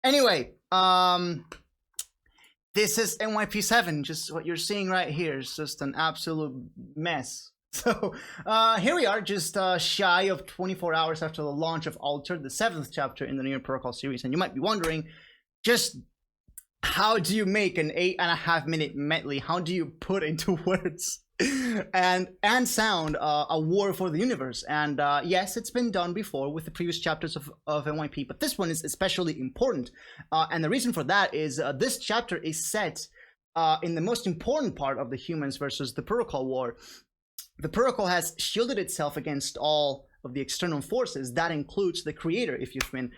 Anyway, this is NYP7. Just what you're seeing right here is just an absolute mess. So here we are, just shy of 24 hours after the launch of Altered, the 7th chapter in the New Protocol series. And you might be wondering, just how do you make an 8.5-minute medley? How do you put into words and sound a war for the universe? And yes, it's been done before with the previous chapters of NYP, but this one is especially important. And the reason for that is this chapter is set in the most important part of the humans versus the Protocol war. The Protocol has shielded itself against all of the external forces. That includes the Creator. If you've been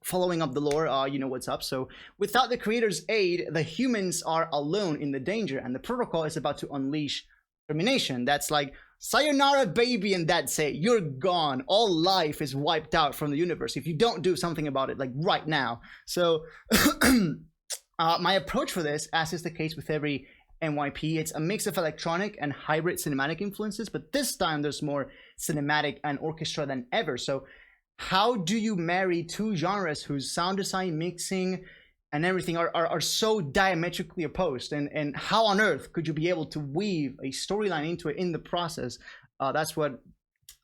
following up the lore, you know what's up. So without the Creator's aid, the humans are alone in the danger, and the Protocol is about to unleash Termination. That's like, sayonara baby, and that's it. You're gone. All life is wiped out from the universe if you don't do something about it, like right now. So my approach for this, as is the case with every NYP, it's a mix of electronic and hybrid cinematic influences, but this time there's more cinematic and orchestra than ever. So how do you marry two genres whose sound design, mixing, and everything are so diametrically opposed? And how on earth could you be able to weave a storyline into it in the process? That's what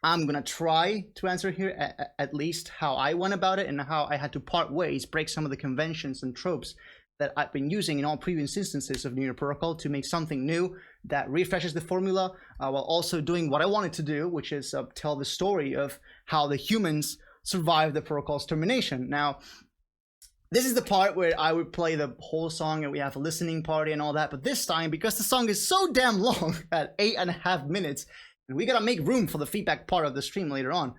I'm gonna try to answer here, at least how I went about it and how I had to part ways, break some of the conventions and tropes that I've been using in all previous instances of New Protocol to make something new that refreshes the formula, while also doing what I wanted to do, which is tell the story of how the humans survived the Protocol's termination. Now, this is the part where I would play the whole song and we have a listening party and all that, but this time, because the song is so damn long at 8.5 minutes, and we gotta make room for the feedback part of the stream later on,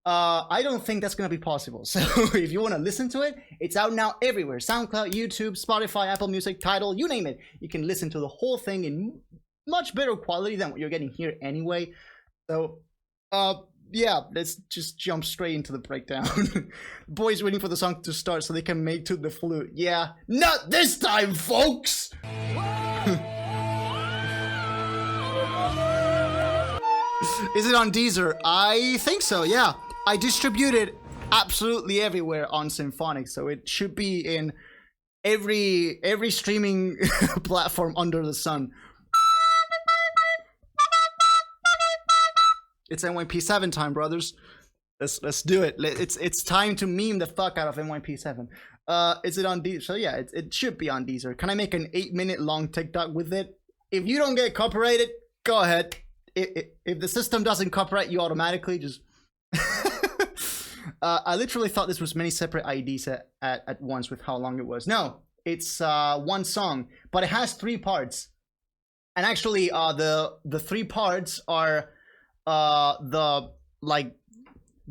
I don't think that's gonna be possible. So if you want to listen to it, it's out now everywhere: SoundCloud, YouTube, Spotify, Apple Music, Tidal, you name it. You can listen to the whole thing in much better quality than what you're getting here anyway. So yeah, let's just jump straight into the breakdown. Boys waiting for the song to start so they can make to the flute. Yeah, not this time, folks. Is it on Deezer? I think so, yeah. I distribute it absolutely everywhere on Symphonic, so it should be in every streaming platform under the sun. It's NYP7 time, brothers. Let's do it. It's time to meme the fuck out of NYP7. Is it on Deezer? So yeah, it should be on Deezer. Can I make an 8-minute long TikTok with it? If you don't get copyrighted, go ahead. If the system doesn't copyright you automatically, just I literally thought this was many separate IDs at once with how long it was. No, it's one song, but it has 3 parts. And actually the 3 parts are the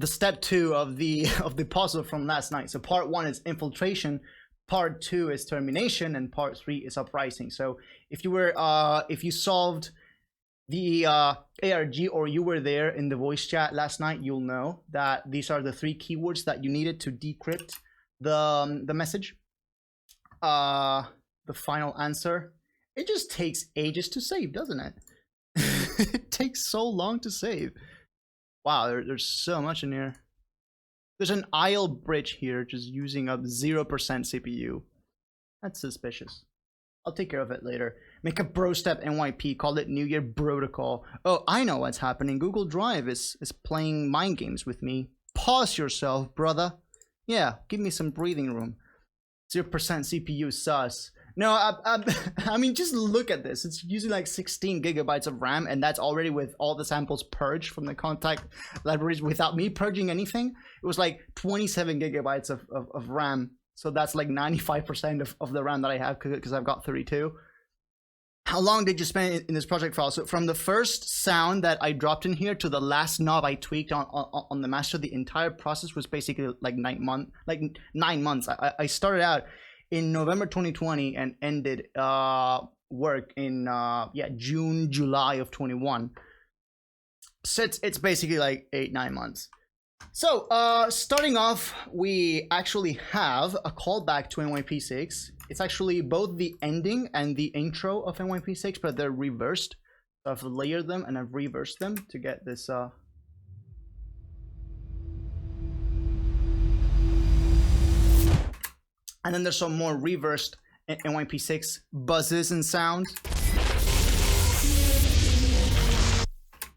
step 2 of the puzzle from last night. So part 1 is Infiltration, part 2 is Termination, and part 3 is Uprising. So if you solved the ARG, or you were there in the voice chat last night, you'll know that these are the 3 keywords that you needed to decrypt the message. The final answer. It just takes ages to save, doesn't it? It takes so long to save. Wow, there's so much in here. There's an aisle bridge here just using up 0% CPU. That's suspicious. I'll take care of it later. Make a bro step NYP, call it New Year Protocol. Oh, I know what's happening. Google Drive is playing mind games with me. Pause yourself, brother. Yeah, give me some breathing room. 0% CPU sus. No, I mean, just look at this. It's using like 16 gigabytes of RAM, and that's already with all the samples purged from the contact libraries without me purging anything. It was like 27 gigabytes of RAM. So that's like 95% of the RAM that I have, because I've got 32. How long did you spend in this project file? So from the first sound that I dropped in here to the last knob I tweaked on the master, the entire process was basically like 9 months. I started out in November 2020 and ended work in June, July of 21. So it's basically like 8-9 months. So, starting off, we actually have a callback to NYP6. It's actually both the ending and the intro of NYP6, but they're reversed. So I've layered them and I've reversed them to get this And then there's some more reversed NYP6 buzzes and sounds.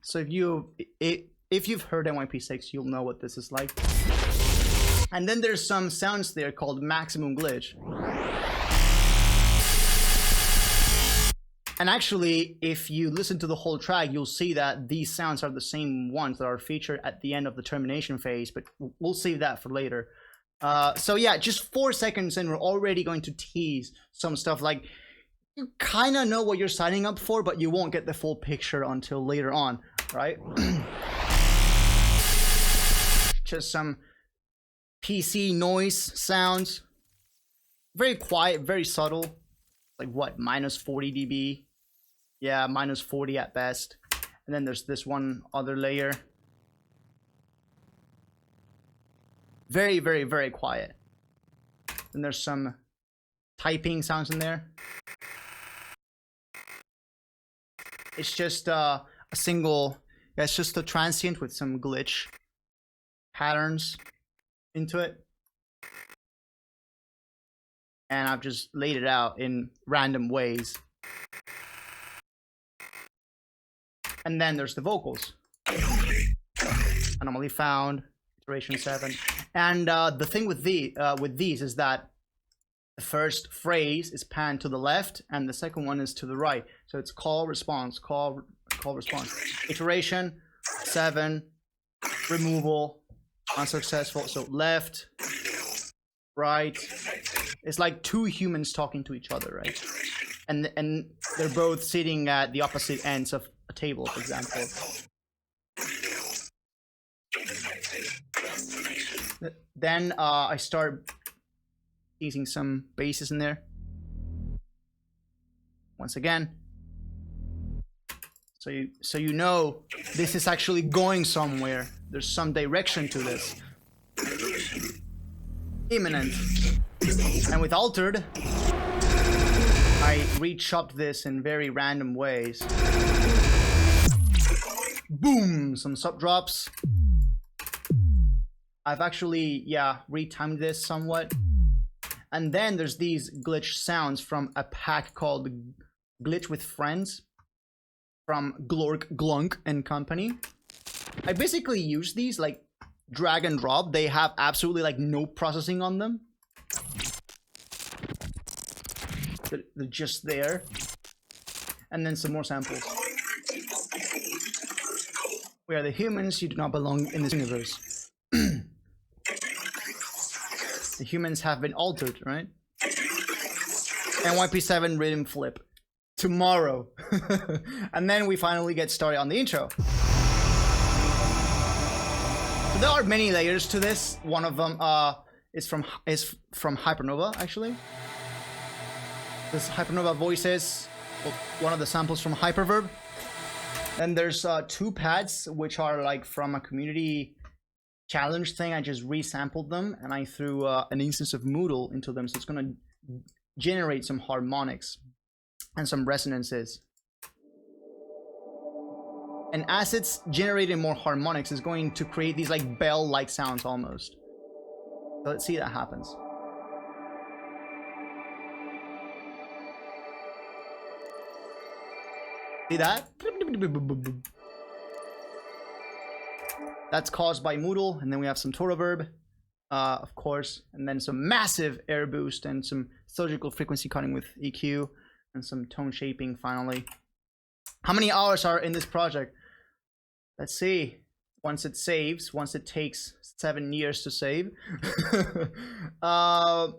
So if you've heard NYP6, you'll know what this is like. And then there's some sounds there called maximum glitch. And actually, if you listen to the whole track, you'll see that these sounds are the same ones that are featured at the end of the termination phase, but we'll save that for later. So yeah, just 4 seconds in, we're already going to tease some stuff like, you kind of know what you're signing up for, but you won't get the full picture until later on, right? Just some PC noise sounds. Very quiet, very subtle. Like what, minus 40 dB? Yeah, minus 40 at best. And then there's this one other layer. Very, very, very quiet. And there's some typing sounds in there. It's just a single, yeah, it's just a transient with some glitch patterns into it. And I've just laid it out in random ways. And then there's the vocals. Anomaly found, iteration 7. And the thing with these is that the first phrase is panned to the left and the second one is to the right. So it's call, response, call, response. Iteration, 7, removal, unsuccessful. So left, right. It's like two humans talking to each other, right? And they're both sitting at the opposite ends of a table, for example. Then I start using some basses in there. Once again. So you know this is actually going somewhere. There's some direction to this. Imminent. And with altered, I re-chopped this in very random ways. Boom! Some sub drops. I've actually, yeah, retimed this somewhat. And then there's these glitch sounds from a pack called Glitch with Friends from Glork, Glunk and Company. I basically use these like drag and drop. They have absolutely like no processing on them. They're just there. And then some more samples. We are the humans, you do not belong in this universe. The humans have been altered, right? NYP7 rhythm flip. Tomorrow. And then we finally get started on the intro. So there are many layers to this. One of them is from Hypernova, actually. This Hypernova voices, one of the samples from Hyperverb. Then there's 2 pads, which are like from a community challenge thing. I just resampled them and I threw an instance of Moodle into them, so it's gonna generate some harmonics and some resonances. And as it's generating more harmonics, it's going to create these like bell-like sounds almost. So let's see that happens. See that? That's caused by Moodle, and then we have some Toroverb, of course, and then some massive air boost and some surgical frequency cutting with EQ, and some tone shaping finally. How many hours are in this project? Let's see. Once it saves, once it takes 7 years to save. The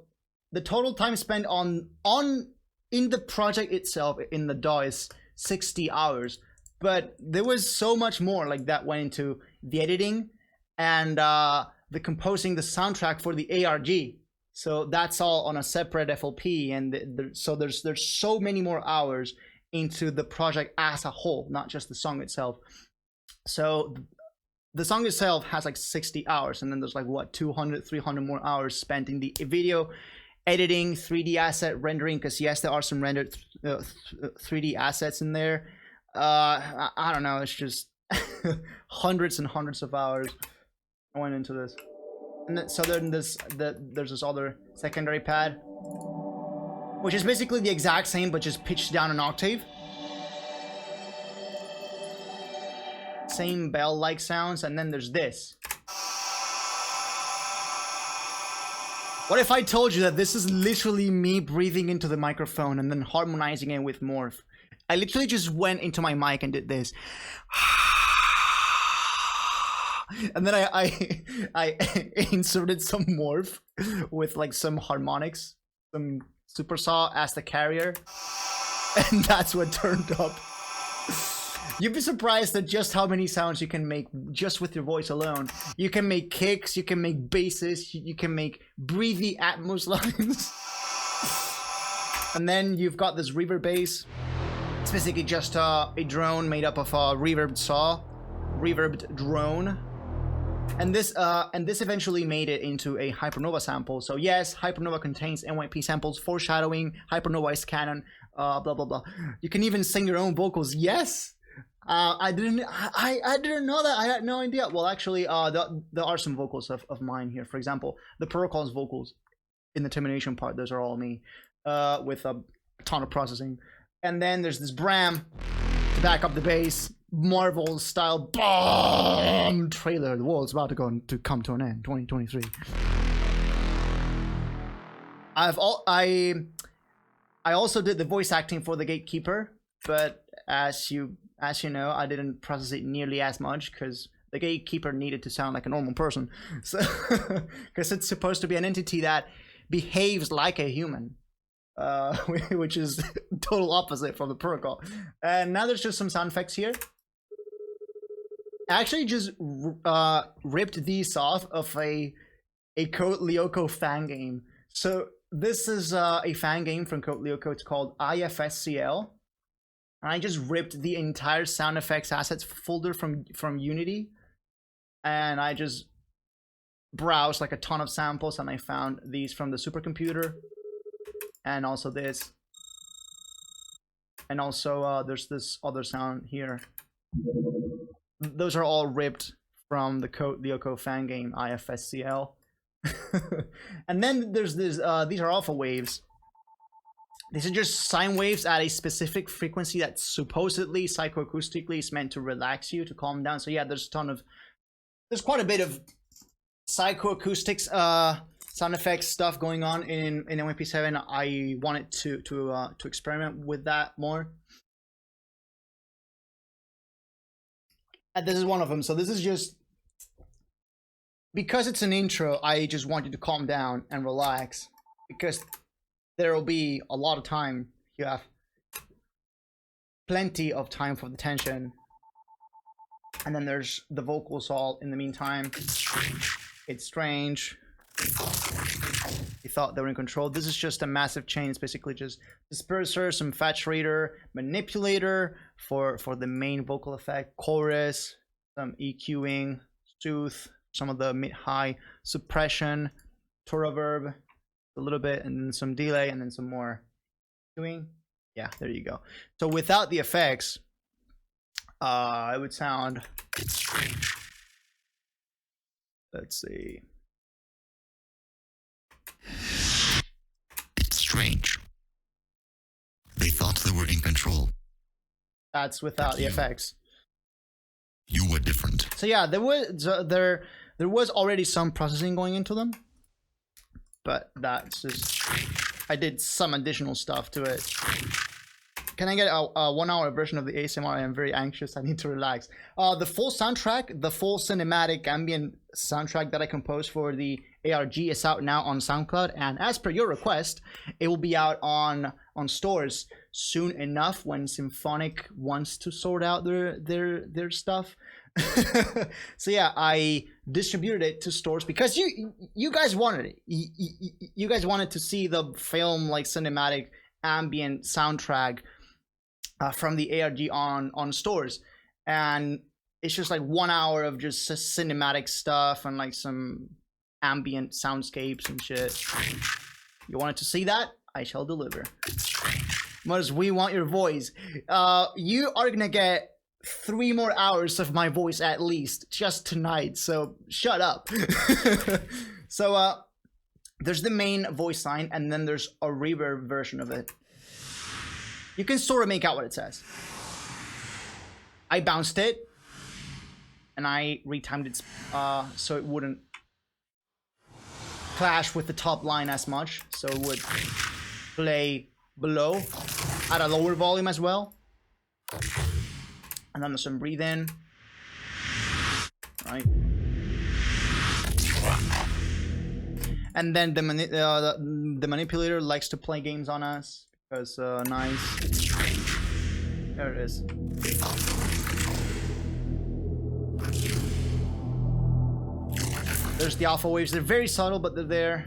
total time spent in the project itself, in the DAW, is 60 hours. But there was so much more like that went into the editing and the composing the soundtrack for the ARG. So that's all on a separate FLP, and so there's so many more hours into the project as a whole, not just the song itself. So the song itself has like 60 hours, and then there's like what, 200, 300 more hours spent in the video editing, 3D asset rendering, because yes, there are some rendered 3D assets in there. I don't know, it's just hundreds and hundreds of hours I went into this. And then, so then there's this other secondary pad which is basically the exact same but just pitched down an octave. Same bell-like sounds, and then there's this. What if I told you that this is literally me breathing into the microphone and then harmonizing it with Morph? I literally just went into my mic and did this. And then I inserted some Morph with like some harmonics, some super saw as the carrier. And that's what turned up. You'd be surprised at just how many sounds you can make just with your voice alone. You can make kicks, you can make basses, you can make breathy Atmos lines. And then you've got this reverb bass. It's basically just a drone made up of a reverbed drone. And this eventually made it into a Hypernova sample. So yes, Hypernova contains NYP samples, foreshadowing, Hypernova is canon, blah blah blah. You can even sing your own vocals. Yes. I didn't know that. I had no idea. Well, actually, there are some vocals of mine here. For example, the protocol's vocals in the Termination part, those are all me, with a ton of processing. And then there's this Bram to back up the bass, Marvel style bomb trailer. The world's about to come to an end. 2023. I also did the voice acting for the Gatekeeper, but as you know, I didn't process it nearly as much because the Gatekeeper needed to sound like a normal person. So, because it's supposed to be an entity that behaves like a human, which is total opposite from the protocol. And now there's just some sound effects here. I actually just ripped these off of a Code Lyoko fan game. So this is a fan game from Code Lyoko. It's called IFSCL. And I just ripped the entire sound effects assets folder from Unity, and I just browsed like a ton of samples, and I found these from the supercomputer, and also this, and also there's this other sound here. Those are all ripped from the Code Lyoko fan game IFSCL. And then there's this. These are alpha waves. These are just sine waves at a specific frequency that supposedly psychoacoustically is meant to relax you, to calm down. So yeah, there's quite a bit of psychoacoustics sound effects stuff going on in NYP7. I wanted to experiment with that more. And this is one of them. So this is just, because it's an intro, I just want you to calm down and relax, because there will be a lot of time. You have plenty of time for the tension. And then there's the vocals all in the meantime. It's strange. It's strange. They thought they were in control. This is just a massive chain. It's basically just disperser, some saturator, manipulator for the main vocal effect, chorus, some EQing, soothe, some of the mid-high suppression, to reverb, a little bit, and then some delay, and then some more doing. Yeah, there you go. So without the effects, it would sound strange. Let's see. It's strange. They thought they were in control. That's without the effects. You were different. So yeah, there was already some processing going into them. But that's just, I did some additional stuff to it. Can I get a 1 hour version of the ASMR? I am very anxious. I need to relax. The full soundtrack, the full cinematic ambient soundtrack that I composed for the ARG is out now on SoundCloud. And as per your request, it will be out on stores soon enough when Symphonic wants to sort out their stuff. So yeah, I distributed it to stores because you guys wanted it. You guys wanted to see the film like cinematic ambient soundtrack from the ARG on stores, and it's just like 1 hour of just cinematic stuff and like some ambient soundscapes and shit. You wanted to see that? I shall deliver. Modus, we want your voice. You are gonna get 3 more hours of my voice at least just tonight, so shut up. So there's the main voice line, and then there's a reverb version of it. You can sort of make out what it says. I bounced it, and I retimed it so it wouldn't clash with the top line as much, so it would play below at a lower volume as well. And then there's some breathe in, right? And then the manipulator likes to play games on us because nice. There it is. There's the alpha waves. They're very subtle, but they're there.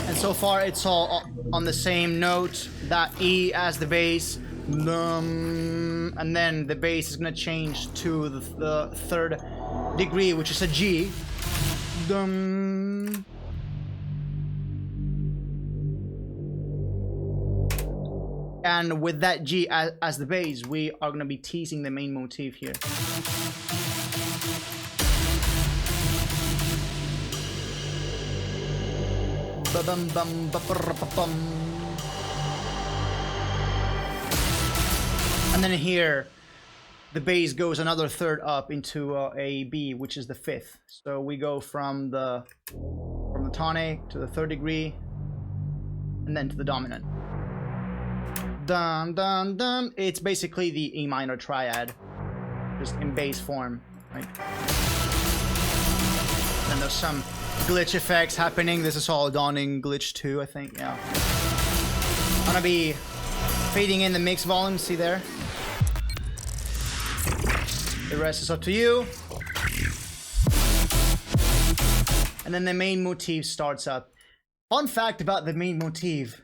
And so far, it's all on the same note. That E as the bass. And then the bass is gonna change to the third degree, which is a G. And with that G as the bass, we are gonna be teasing the main motif here. And then here, the bass goes another third up into a B, which is the fifth. So we go from the tonic to the third degree, and then to the dominant. Dun dun dun. It's basically the E minor triad, just in bass form, right? And there's some glitch effects happening. This is all dawning glitch 2, I think. Yeah. I'm gonna be fading in the mix volume. See there? The rest is up to you. And then the main motif starts up. Fun fact about the main motif.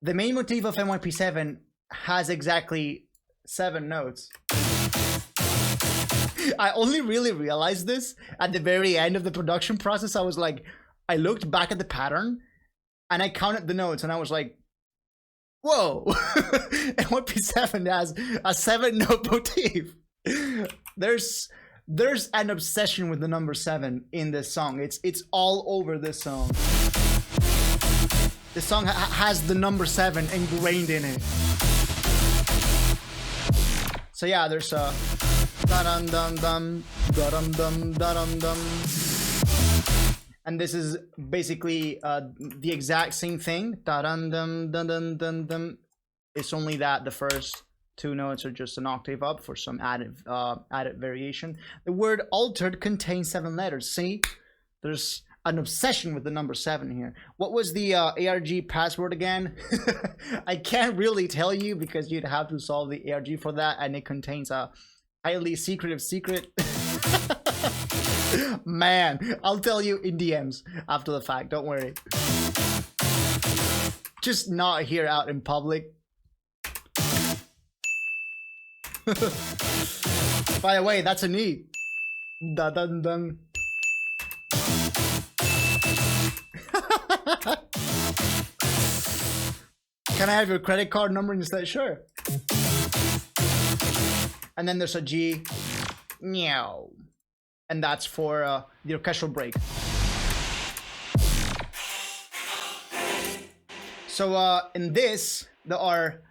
The main motif of NYP7 has exactly 7 notes. I only really realized this at the very end of the production process. I was like, I looked back at the pattern and I counted the notes and I was like, whoa, NYP7 has a 7-note motif. There's an obsession with the number 7 in this song. It's all over this song. The song has the number 7 ingrained in it. So yeah, there's a da-dum dum dum da-dum dum da-dum dum. And this is basically the exact same thing. Da-dum dum dum dum dum dum. It's only that the first 2 notes are just an octave up for some added variation. The word altered contains 7 letters. See, there's an obsession with the number 7 here. What was the ARG password again? I can't really tell you because you'd have to solve the ARG for that, and it contains a highly secretive secret. Man, I'll tell you in DMs after the fact, don't worry. Just not here out in public. By the way, that's a knee. Dun dun dun. Can I have your credit card number instead? Sure. And then there's a G. Meow. And that's for the orchestral break. So in this, there are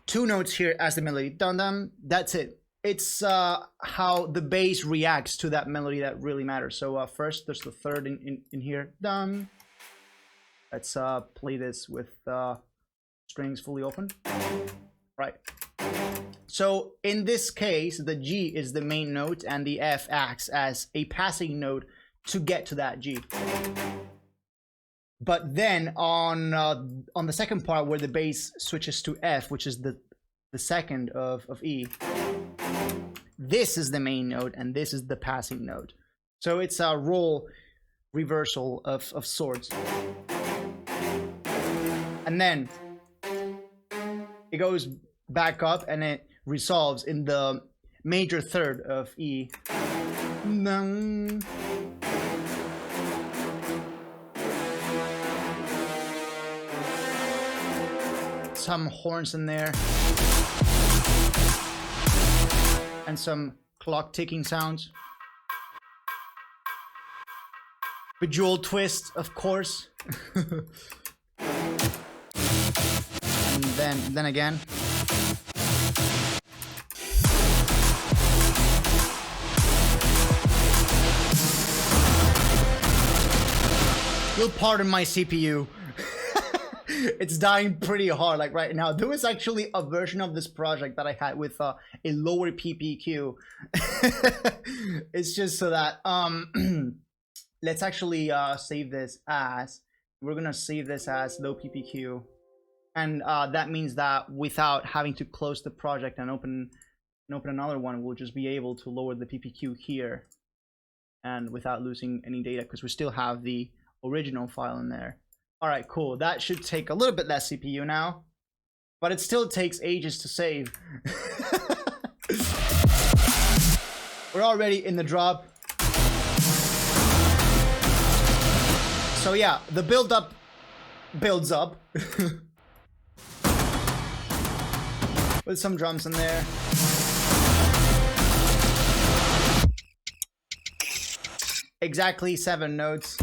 2 notes here as the melody. Dun dun. That's it. It's how the bass reacts to that melody that really matters. So first, there's the third in here. Dun. Let's play this with strings fully open. Right. So in this case, the G is the main note and the F acts as a passing note to get to that G. But then on the second part where the bass switches to F, which is the second of E, this is the main note and this is the passing note. So it's a role reversal of sorts. And then it goes back up and it resolves in the major third of E. Some horns in there. And some clock ticking sounds. Bejeweled twist, of course. And then again. You'll pardon my CPU. It's dying pretty hard like right now. There was actually a version of this project that I had with a lower PPQ. It's just so that let's actually save this as, we're gonna save this as low PPQ, and that means that without having to close the project and open another one, we'll just be able to lower the PPQ here, and without losing any data, because we still have the original file in there. All right, cool. That should take a little bit less CPU now, but it still takes ages to save. We're already in the drop. So yeah, the build up builds up. With some drums in there. Exactly 7 notes.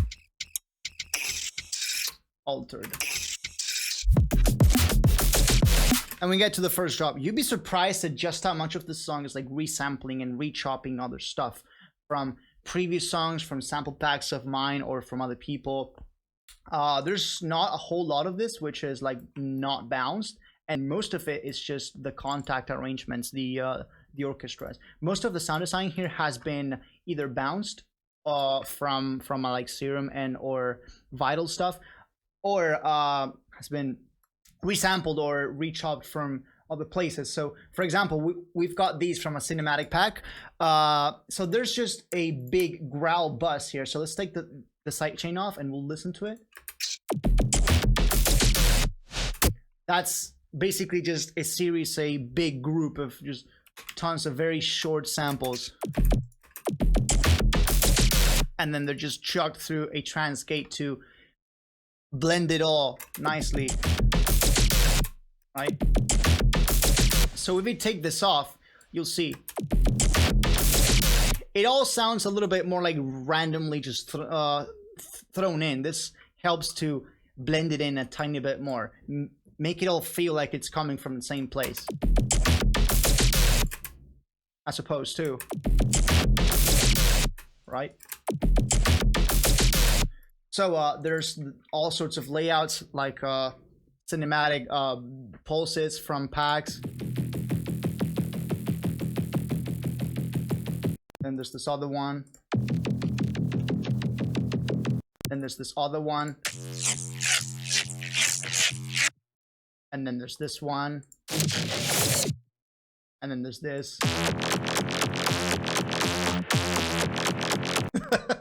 Altered. And we get to the first drop. You'd be surprised at just how much of this song is like resampling and rechopping other stuff from previous songs, from sample packs of mine or from other people. There's not a whole lot of this which is like not bounced, and most of it is just the contact arrangements, the orchestras. Most of the sound design here has been either bounced from like Serum and or Vital stuff, or has been resampled or rechopped from other places. So for example, we've got these from a cinematic pack. So there's just a big growl bus here. So let's take the sidechain off and we'll listen to it. That's basically just a series, a big group of just tons of very short samples. And then they're just chucked through a trans gate to blend it all nicely, right? So if we take this off, you'll see it all sounds a little bit more like randomly just thrown in. This helps to blend it in a tiny bit more, make it all feel like it's coming from the same place, as opposed to, right? So there's all sorts of layouts like cinematic pulses from packs. Then there's this other one. Then there's this other one. And then there's this one. And then there's this.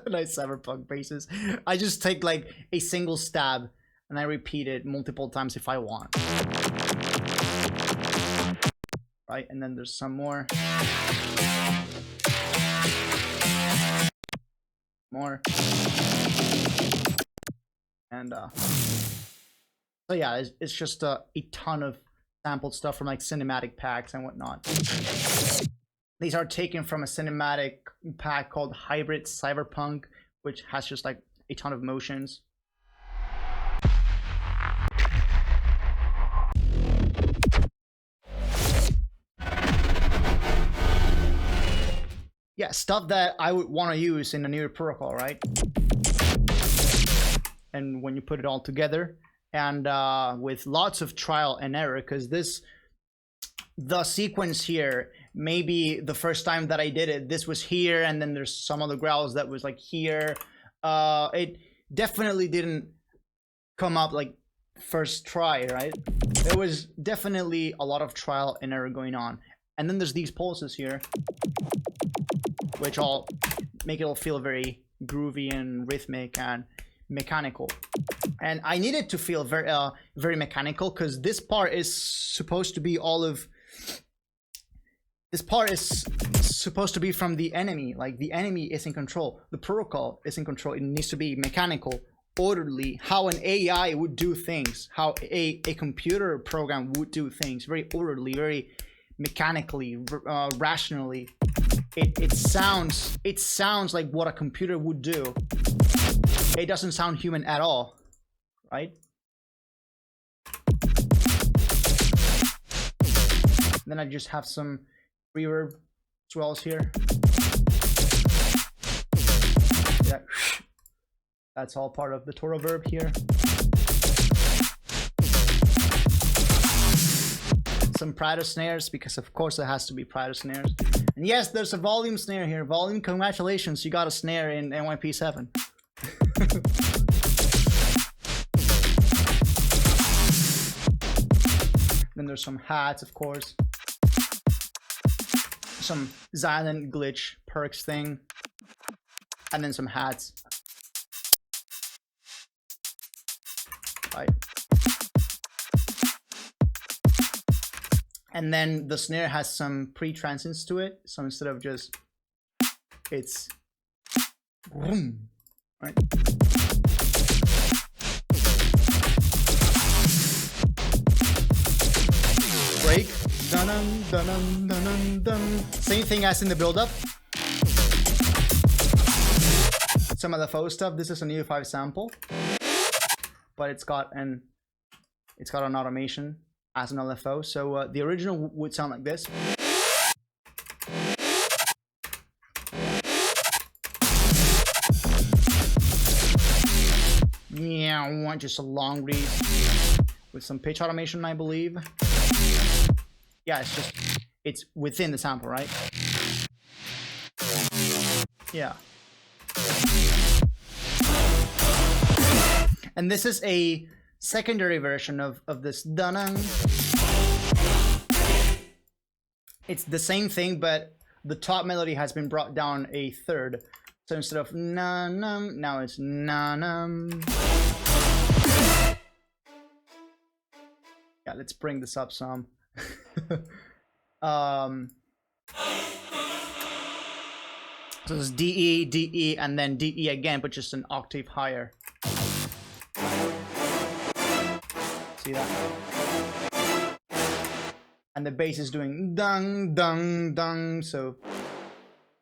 Nice cyberpunk bases. I just take like a single stab and I repeat it multiple times if I want. Right, and then there's some more. More. And so yeah, it's just a ton of sampled stuff from like cinematic packs and whatnot. These are taken from a cinematic pack called Hybrid Cyberpunk, which has just like a ton of motions. Yeah, stuff that I would want to use in a new protocol, right? And when you put it all together, and with lots of trial and error, because the sequence here, maybe the first time that I did it, this was here, and then there's some other growls that was like here. It definitely didn't come up like first try, right? There was definitely a lot of trial and error going on. And then there's these pulses here, which all make it all feel very groovy and rhythmic and mechanical. And I need it to feel very very mechanical, because this part is supposed to be all of this part is supposed to be from the enemy. Like the enemy is in control, the protocol is in control. It needs to be mechanical, orderly, how an AI would do things, how a computer program would do things, very orderly, very mechanically, rationally. it sounds like what a computer would do. It doesn't sound human at all, right? Then I just have some reverb swells here. Yeah. That's all part of the Toro verb here. Some Prado snares, because of course it has to be Prado snares. And yes, there's a volume snare here. Volume, congratulations, you got a snare in NYP7. Then there's some hats, of course. Some silent glitch perks thing. And then some hats. Right. And then the snare has some pre-transients to it. So instead of just, it's boom, right? Break, dun dun dun dun dun dun. Same thing as in the build-up. Some of the faux stuff. This is an EU5 sample, but it's got an automation as an LFO. So the original would sound like this. Yeah, I want just a long read with some pitch automation, I believe. Yeah, it's within the sample, right? Yeah. And this is a secondary version of this dun-dun. It's the same thing, but the top melody has been brought down a third. So instead of na-num, now it's na-num. Yeah, let's bring this up some. So it's D-E, D-E, and then D-E again, but just an octave higher. See that? And the bass is doing dung, dung, dung. So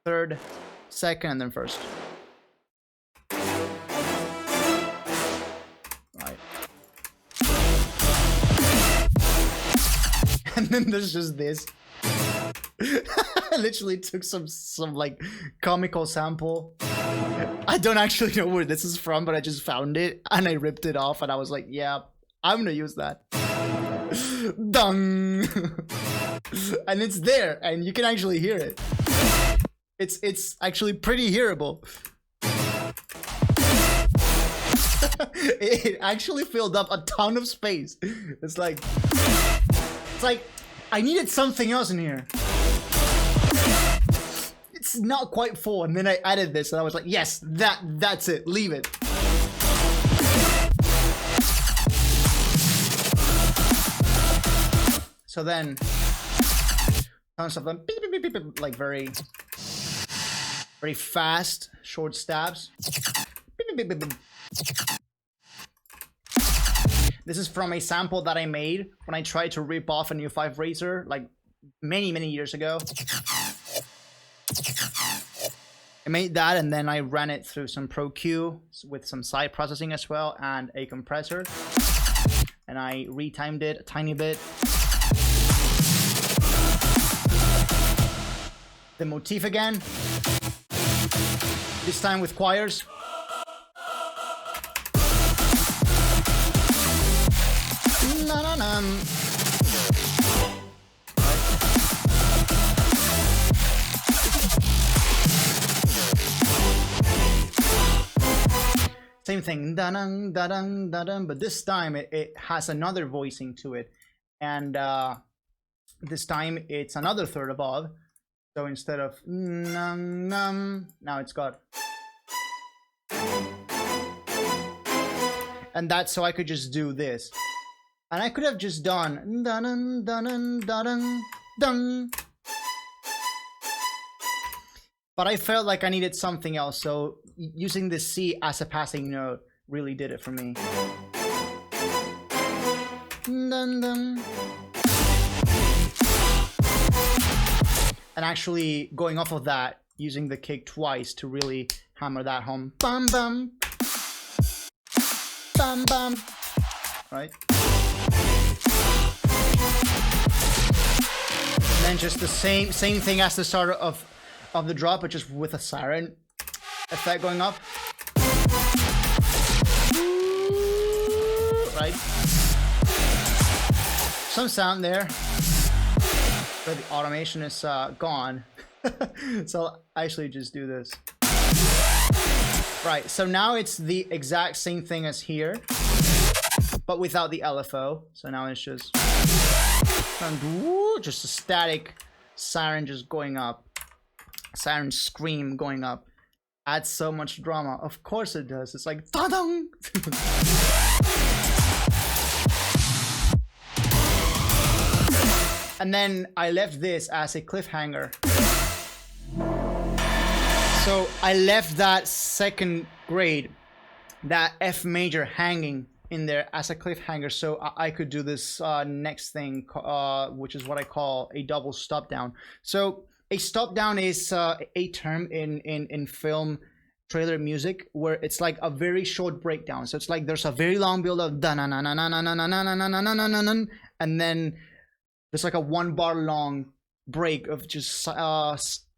third, second, and then first. Right. And then there's just this. I literally took some like comical sample. I don't actually know where this is from, but I just found it and I ripped it off and I was like, yeah, I'm gonna use that. Dung. And it's there and you can actually hear it. It's actually pretty hearable. It actually filled up a ton of space. It's like I needed something else in here. It's not quite full, and then I added this and I was like, yes, that's it, leave it. So then tons of them beep, beep, beep, beep, like very fast short stabs. Beep, beep, beep, beep. This is from a sample that I made when I tried to rip off a new 5 Razor like many years ago. I made that and then I ran it through some Pro Q with some side processing as well and a compressor. And I retimed it a tiny bit. The motif again. This time with choirs. Same thing, da-dun, da-dun, da-dun, but this time it has another voicing to it, and this time it's another third above. So instead of num num, now it's got, and that's so I could just do this, and I could have just done da-dun, da-dun, da-dun, dun. But I felt like I needed something else, so using the C as a passing note really did it for me. Dun, dun. and actually going off of that, using the kick twice to really hammer that home. Bum bum. Bum bum. Right? And then just the same thing as the start of the drop, but just with a siren effect going up. Right? Some sound there, but the automation is gone. So I'll actually just do this. Right, so now it's the exact same thing as here, but without the LFO. So now it's just a static siren just going up. Siren scream going up. Adds so much drama. Of course it does. It's like ta-dang! And then I left this as a cliffhanger. So I left that second grade, that F major hanging in there as a cliffhanger, so I could do this next thing, which is what I call a double stop down. So a stop down is a term in film trailer music where it's like a very short breakdown. So it's like there's a very long build up, and then there's like a 1 bar long break of just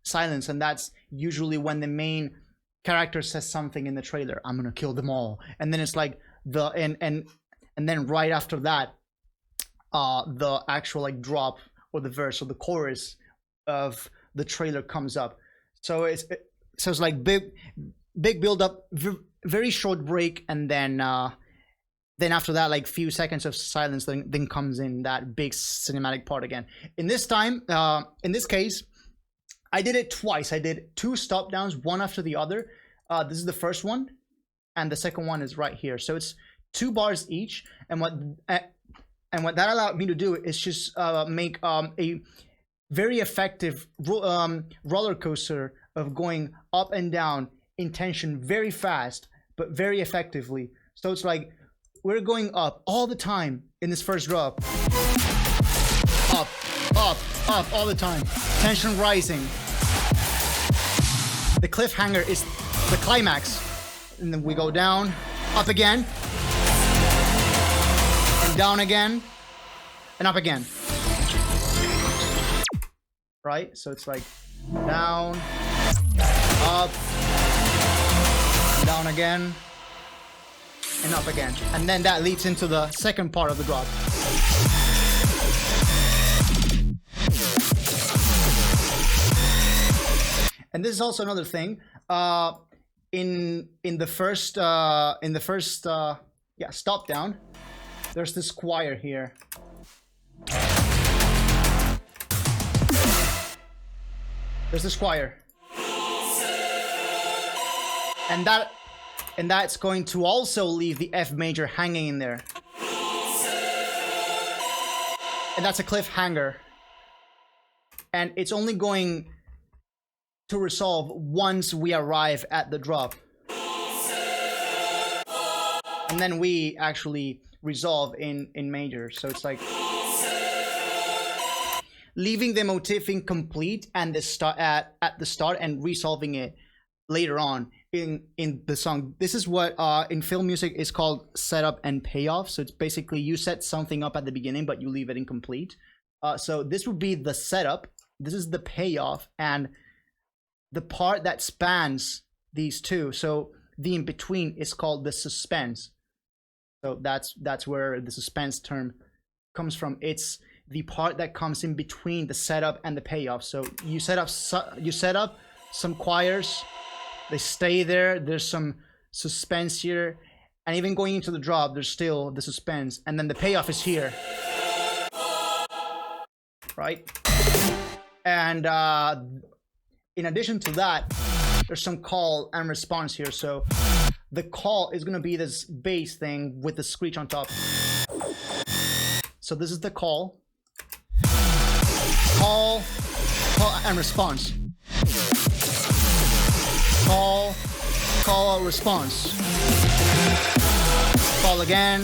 silence, and that's usually when the main character says something in the trailer. I'm gonna kill them all, and then it's like the and then right after that, the actual like drop or the verse or the chorus of the trailer comes up. So it's like big build up, very short break, and then after that, like few seconds of silence, then comes in that big cinematic part again. In this case, I did it twice. I did 2 stop downs, one after the other. This is the first one, and the second one is right here. So it's 2 bars each, and what that allowed me to do is just make a very effective roller coaster of going up and down in tension very fast, but very effectively. So it's like we're going up all the time in this first drop. Up, up, up all the time. Tension rising. The cliffhanger is the climax. And then we go down, up again, and down again, and up again. Right? So it's like down, up, down again, and up again. And then that leads into the second part of the drop. And this is also another thing. In the first stop down, there's this choir here. There's this choir. And that's going to also leave the F major hanging in there. And that's a cliffhanger. And it's only going to resolve once we arrive at the drop. And then we actually resolve in major. So it's like leaving the motif incomplete and at the start and resolving it later on in the song. This is what in film music is called setup and payoff. So it's basically you set something up at the beginning but you leave it incomplete. So this would be the setup, this is the payoff, and the part that spans these two, so the in-between, is called the suspense. So that's where the suspense term comes from. It's the part that comes in between the setup and the payoff. So you set up some choirs, they stay there, there's some suspense here, and even going into the drop there's still the suspense, and then the payoff is here, right? And in addition to that, there's some call and response here. So the call is gonna be this bass thing with the screech on top. So this is the call and response. Call, response. Call again,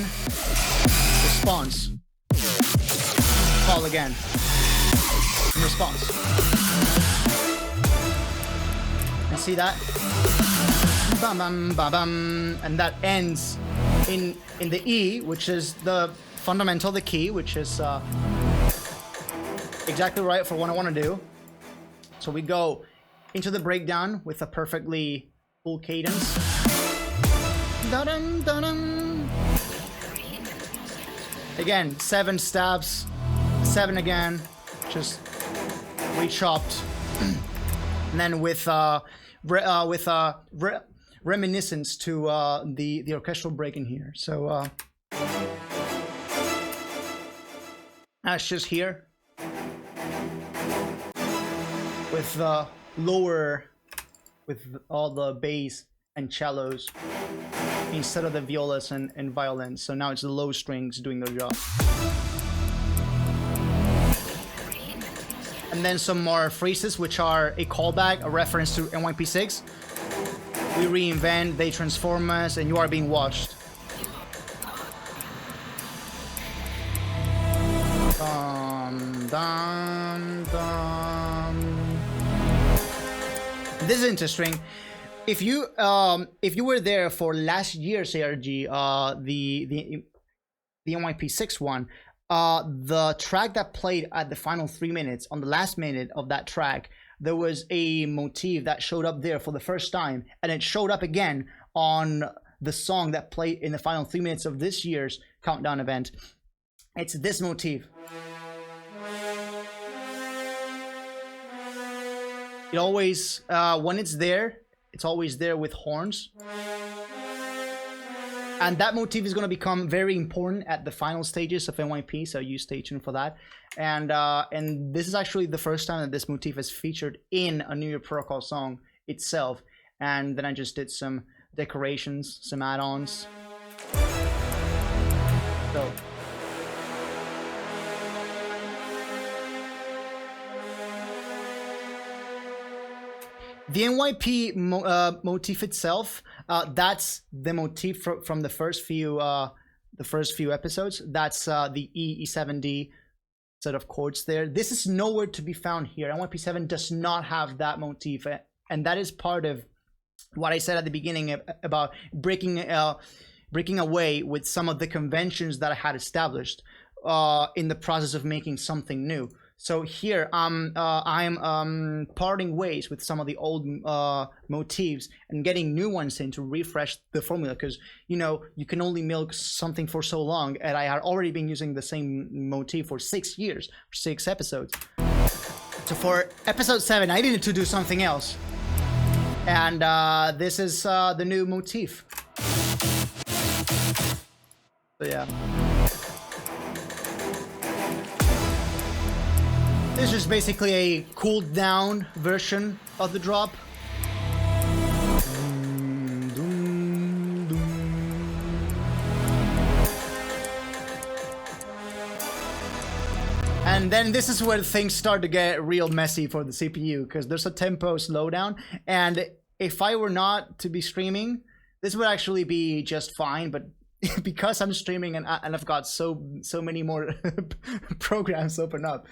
response. Call again, response. see that? Bam, bam, bam, bam, and that ends in the E, which is the fundamental, the key, which is exactly right for what I want to do. So we go into the breakdown with a perfectly full cadence. Da-dum, da-dum. Again, 7 stabs, 7 again, just re-chopped, and then with reminiscence to the orchestral break in here. So that's just here with lower, with all the bass and cellos instead of the violas and violins. So now it's the low strings doing their job. And then some more phrases, which are a callback, a reference to NYP6. We reinvent, they transform us, and you are being watched. Dum, dum. This is interesting. If you were there for last year's ARG, the NYP6 one, the track that played at the final 3 minutes, on the last minute of that track, there was a motif that showed up there for the first time, and it showed up again on the song that played in the final 3 minutes of this year's countdown event. It's this motif. It always, when it's there, it's always there with horns. And that motif is going to become very important at the final stages of NYP, so you stay tuned for that. And this is actually the first time that this motif is featured in a New Year Protocol song itself. And then I just did some decorations, some add-ons. So the NYP motif itself, that's the motif from the first few episodes. That's the E7D set of chords there. This is nowhere to be found here. NYP7 does not have that motif, and that is part of what I said at the beginning about breaking away with some of the conventions that I had established in the process of making something new. So here I'm parting ways with some of the old motifs and getting new ones in to refresh the formula, because you know you can only milk something for so long, and I had already been using the same motif for 6 years, 6 episodes. So for episode 7 I needed to do something else, and this is the new motif. So yeah. This is basically a cooled down version of the drop. And then this is where things start to get real messy for the CPU, because there's a tempo slowdown, and if I were not to be streaming, this would actually be just fine, but because I'm streaming and I've got so many more programs open up,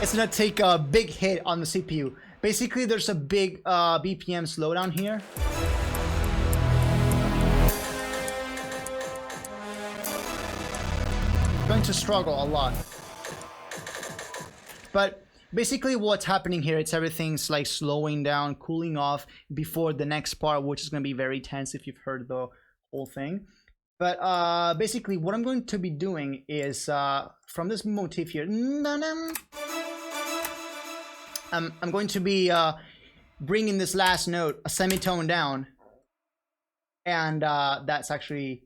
it's gonna take a big hit on the CPU. Basically, there's a big BPM slowdown here. I'm going to struggle a lot. But basically what's happening here, it's everything's like slowing down, cooling off before the next part, which is going to be very tense if you've heard the whole thing. But basically what I'm going to be doing is from this motif here, I'm going to be bringing this last note a semitone down, and that's actually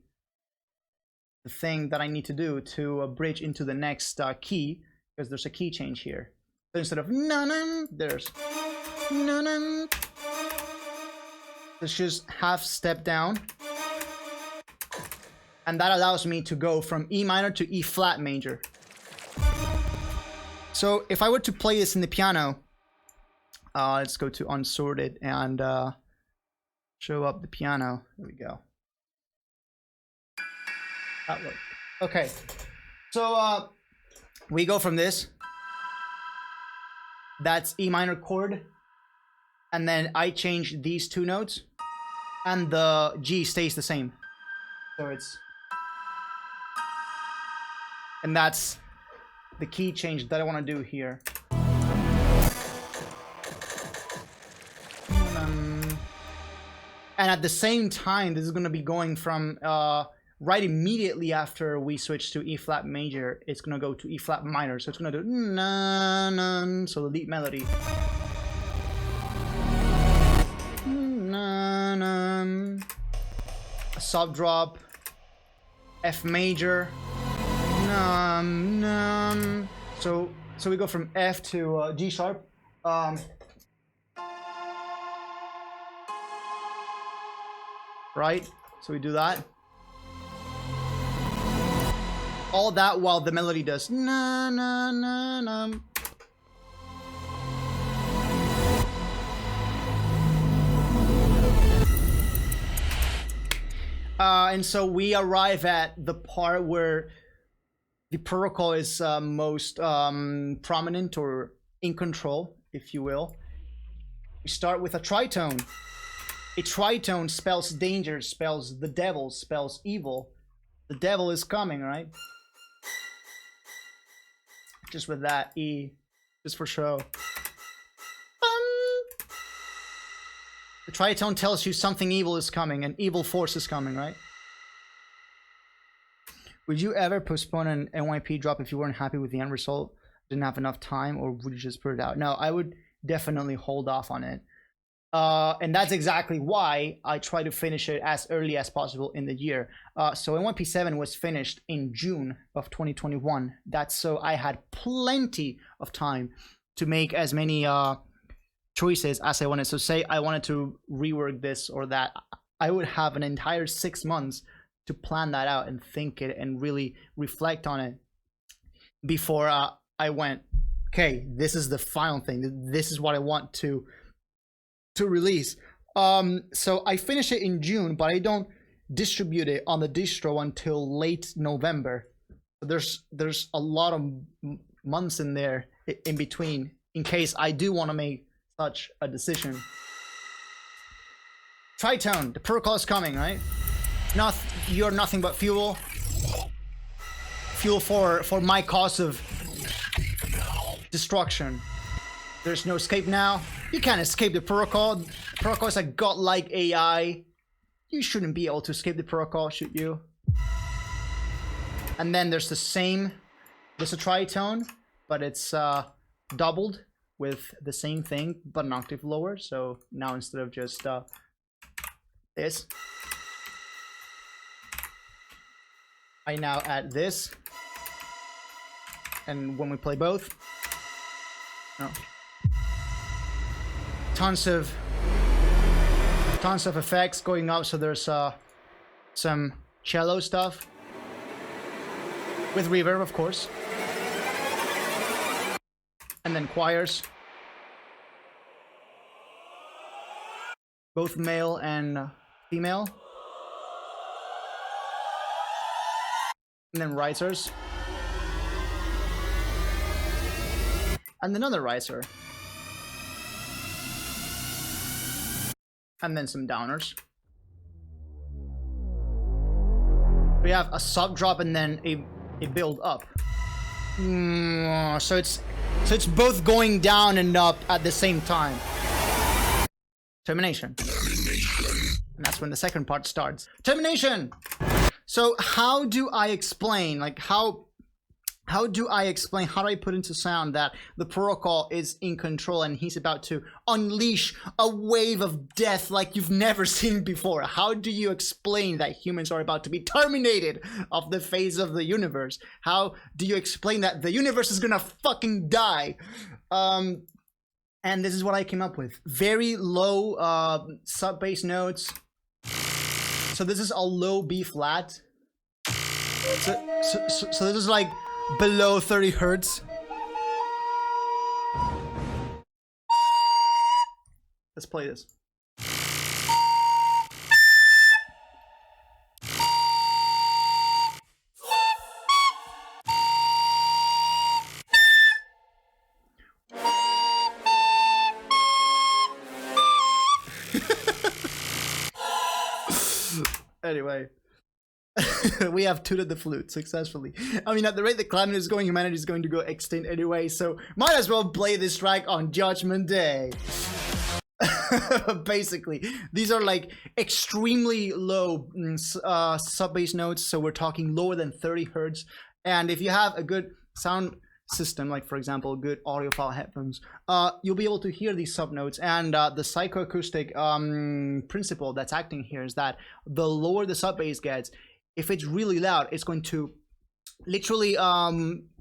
the thing that I need to do to bridge into the next key, because there's a key change here. So instead of there's let's just half step down, and that allows me to go from E minor to E flat major. So if I were to play this in the piano, let's go to unsorted and show up the piano. There we go. That worked. Okay, so we go from this. That's E minor chord, and then I change these two notes, and the G stays the same. So it's, and that's the key change that I want to do here. And at the same time, this is going to be going from right immediately after we switch to E flat major, it's going to go to E flat minor. So it's going to do na na, so the lead melody. Na na, a sub drop, F major. Num, num. So we go from F to G sharp. Right? So we do that. All that while the melody does na na na na. And so we arrive at the part where the protocol is most prominent or in control, if you will. We start with a tritone. A tritone spells danger, spells the devil, spells evil. The devil is coming, right? Just with that E, just for show. The tritone tells you something evil is coming, an evil force is coming, right? Would you ever postpone an NYP drop if you weren't happy with the end result, didn't have enough time, or would you just put it out? No, I would definitely hold off on it. And that's exactly why I try to finish it as early as possible in the year. So NYP7 was finished in June of 2021. That's so I had plenty of time to make as many choices as I wanted. So say I wanted to rework this or that, I would have an entire 6 months to plan that out and think it and really reflect on it before I went, okay, this is the final thing. This is what I want to release. So I finish it in June, but I don't distribute it on the distro until late November. There's a lot of months in there in between in case I do want to make such a decision. Tritone, the protocol is coming, right? You're nothing but fuel. Fuel for my cause of destruction. There's no escape now. You can't escape the protocol. The protocol is a godlike AI. You shouldn't be able to escape the protocol, should you? And then there's there's a tritone, but it's doubled with the same thing, but an octave lower. So now instead of just this, I now add this. And when we play both, no. Tons of effects going up. So there's some cello stuff with reverb, of course, and then choirs, both male and female, and then risers, and another riser. And then some downers. We have a sub drop and then a build up. So it's both going down and up at the same time. Termination. And that's when the second part starts. Termination. So how do I explain, like how do I explain, how do I put into sound that the protocol is in control and he's about to unleash a wave of death like you've never seen before? How do you explain that humans are about to be terminated off the face of the universe? How do you explain that the universe is gonna fucking die? And this is what I came up with. Very low sub bass notes. So this is a low B flat. So this is like below 30 hertz. Let's play this. Anyway. We have tooted the flute successfully. I mean, at the rate the climate is going, humanity is going to go extinct anyway, so might as well play this track on Judgment Day. Basically, these are like extremely low sub bass notes, so we're talking lower than 30 hertz. And if you have a good sound system, like for example good audiophile headphones, you'll be able to hear these sub notes. And the psychoacoustic principle that's acting here is that the lower the sub bass gets, if it's really loud, it's going to literally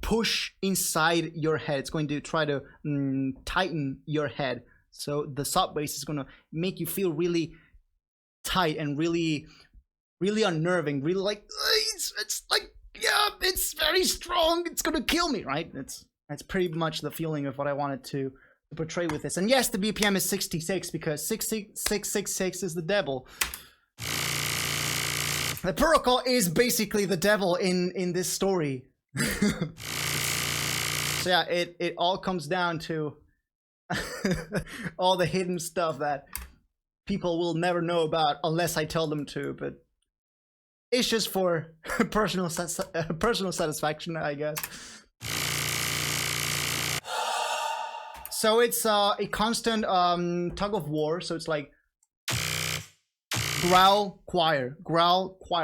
push inside your head. It's going to try to tighten your head. So the sub bass is going to make you feel really tight and really unnerving, really like it's like, yeah, it's very strong, it's going to kill me, right? That's pretty much the feeling of what I wanted to portray with this. And yes, the BPM is 66 because 666 is the devil. The protocol is basically the devil in this story. So yeah, it all comes down to all the hidden stuff that people will never know about unless I tell them to, but it's just for personal satisfaction, I guess. So it's a constant tug of war. So it's like growl, choir.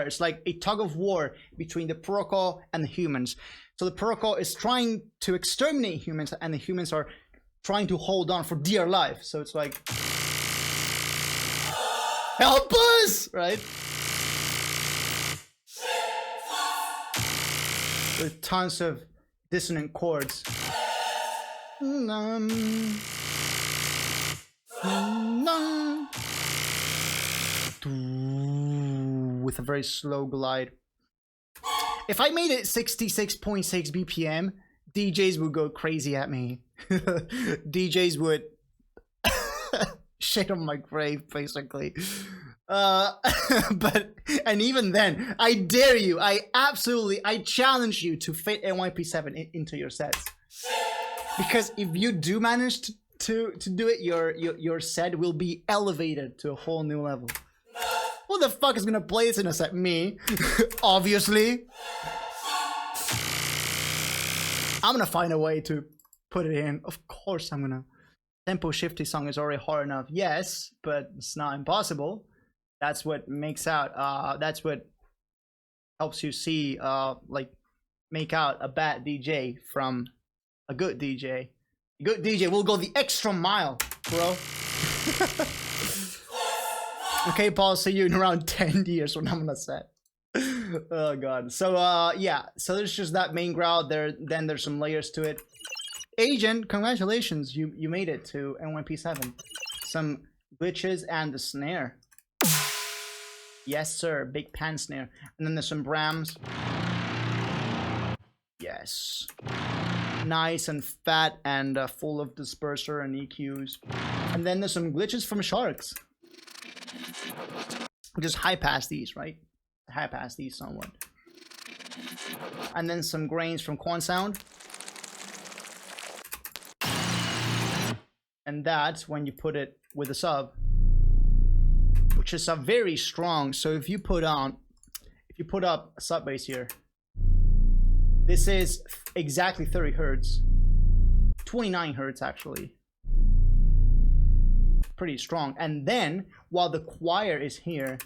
It's like a tug of war between the protocol and the humans. So the protocol is trying to exterminate humans, and the humans are trying to hold on for dear life. So it's like, help us, right? With tons of dissonant chords. With a very slow glide. If I made it 66.6 BPM, DJs would go crazy at me. DJs would shit on my grave, basically. But and even then, I dare you, I challenge you to fit NYP7 into your sets. Because if you do manage to do it, your set will be elevated to a whole new level. Who the fuck is gonna play this in a set? Me, obviously. I'm gonna find a way to put it in. Of course I'm gonna. Tempo shifty song is already hard enough, yes, but it's not impossible. That's what makes out, that's what helps you see, like, make out a bad DJ from a good DJ. A good DJ will go the extra mile, bro. Okay, Paul, see you in around 10 years when I'm on a set. Oh god. So yeah, so there's just that main growl there, then there's some layers to it. Agent, congratulations, you made it to NYP7. Some glitches and the snare. Yes sir, big pan snare. And then there's some Brahms. Yes. Nice and fat and full of disperser and EQs. And then there's some glitches from Sharks. Just high pass these, right? High pass these somewhat. And then some grains from Quan Sound. And that's when you put it with a sub, which is a very strong. So if you put up a sub bass here, this is exactly 30 hertz, 29 hertz actually, pretty strong. And then while the choir is here,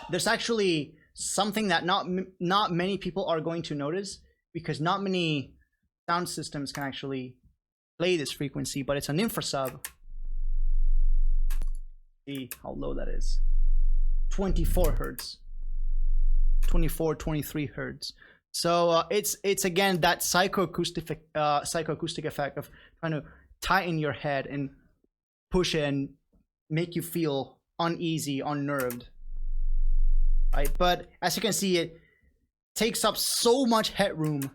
there's actually something that not many people are going to notice, because not many sound systems can actually play this frequency, but it's an infra sub. See how low that is. 24 hertz, 24, 23 hertz. So it's again that psychoacoustic effect of trying to tighten your head and push it and make you feel uneasy, unnerved, right? But as you can see, it takes up so much headroom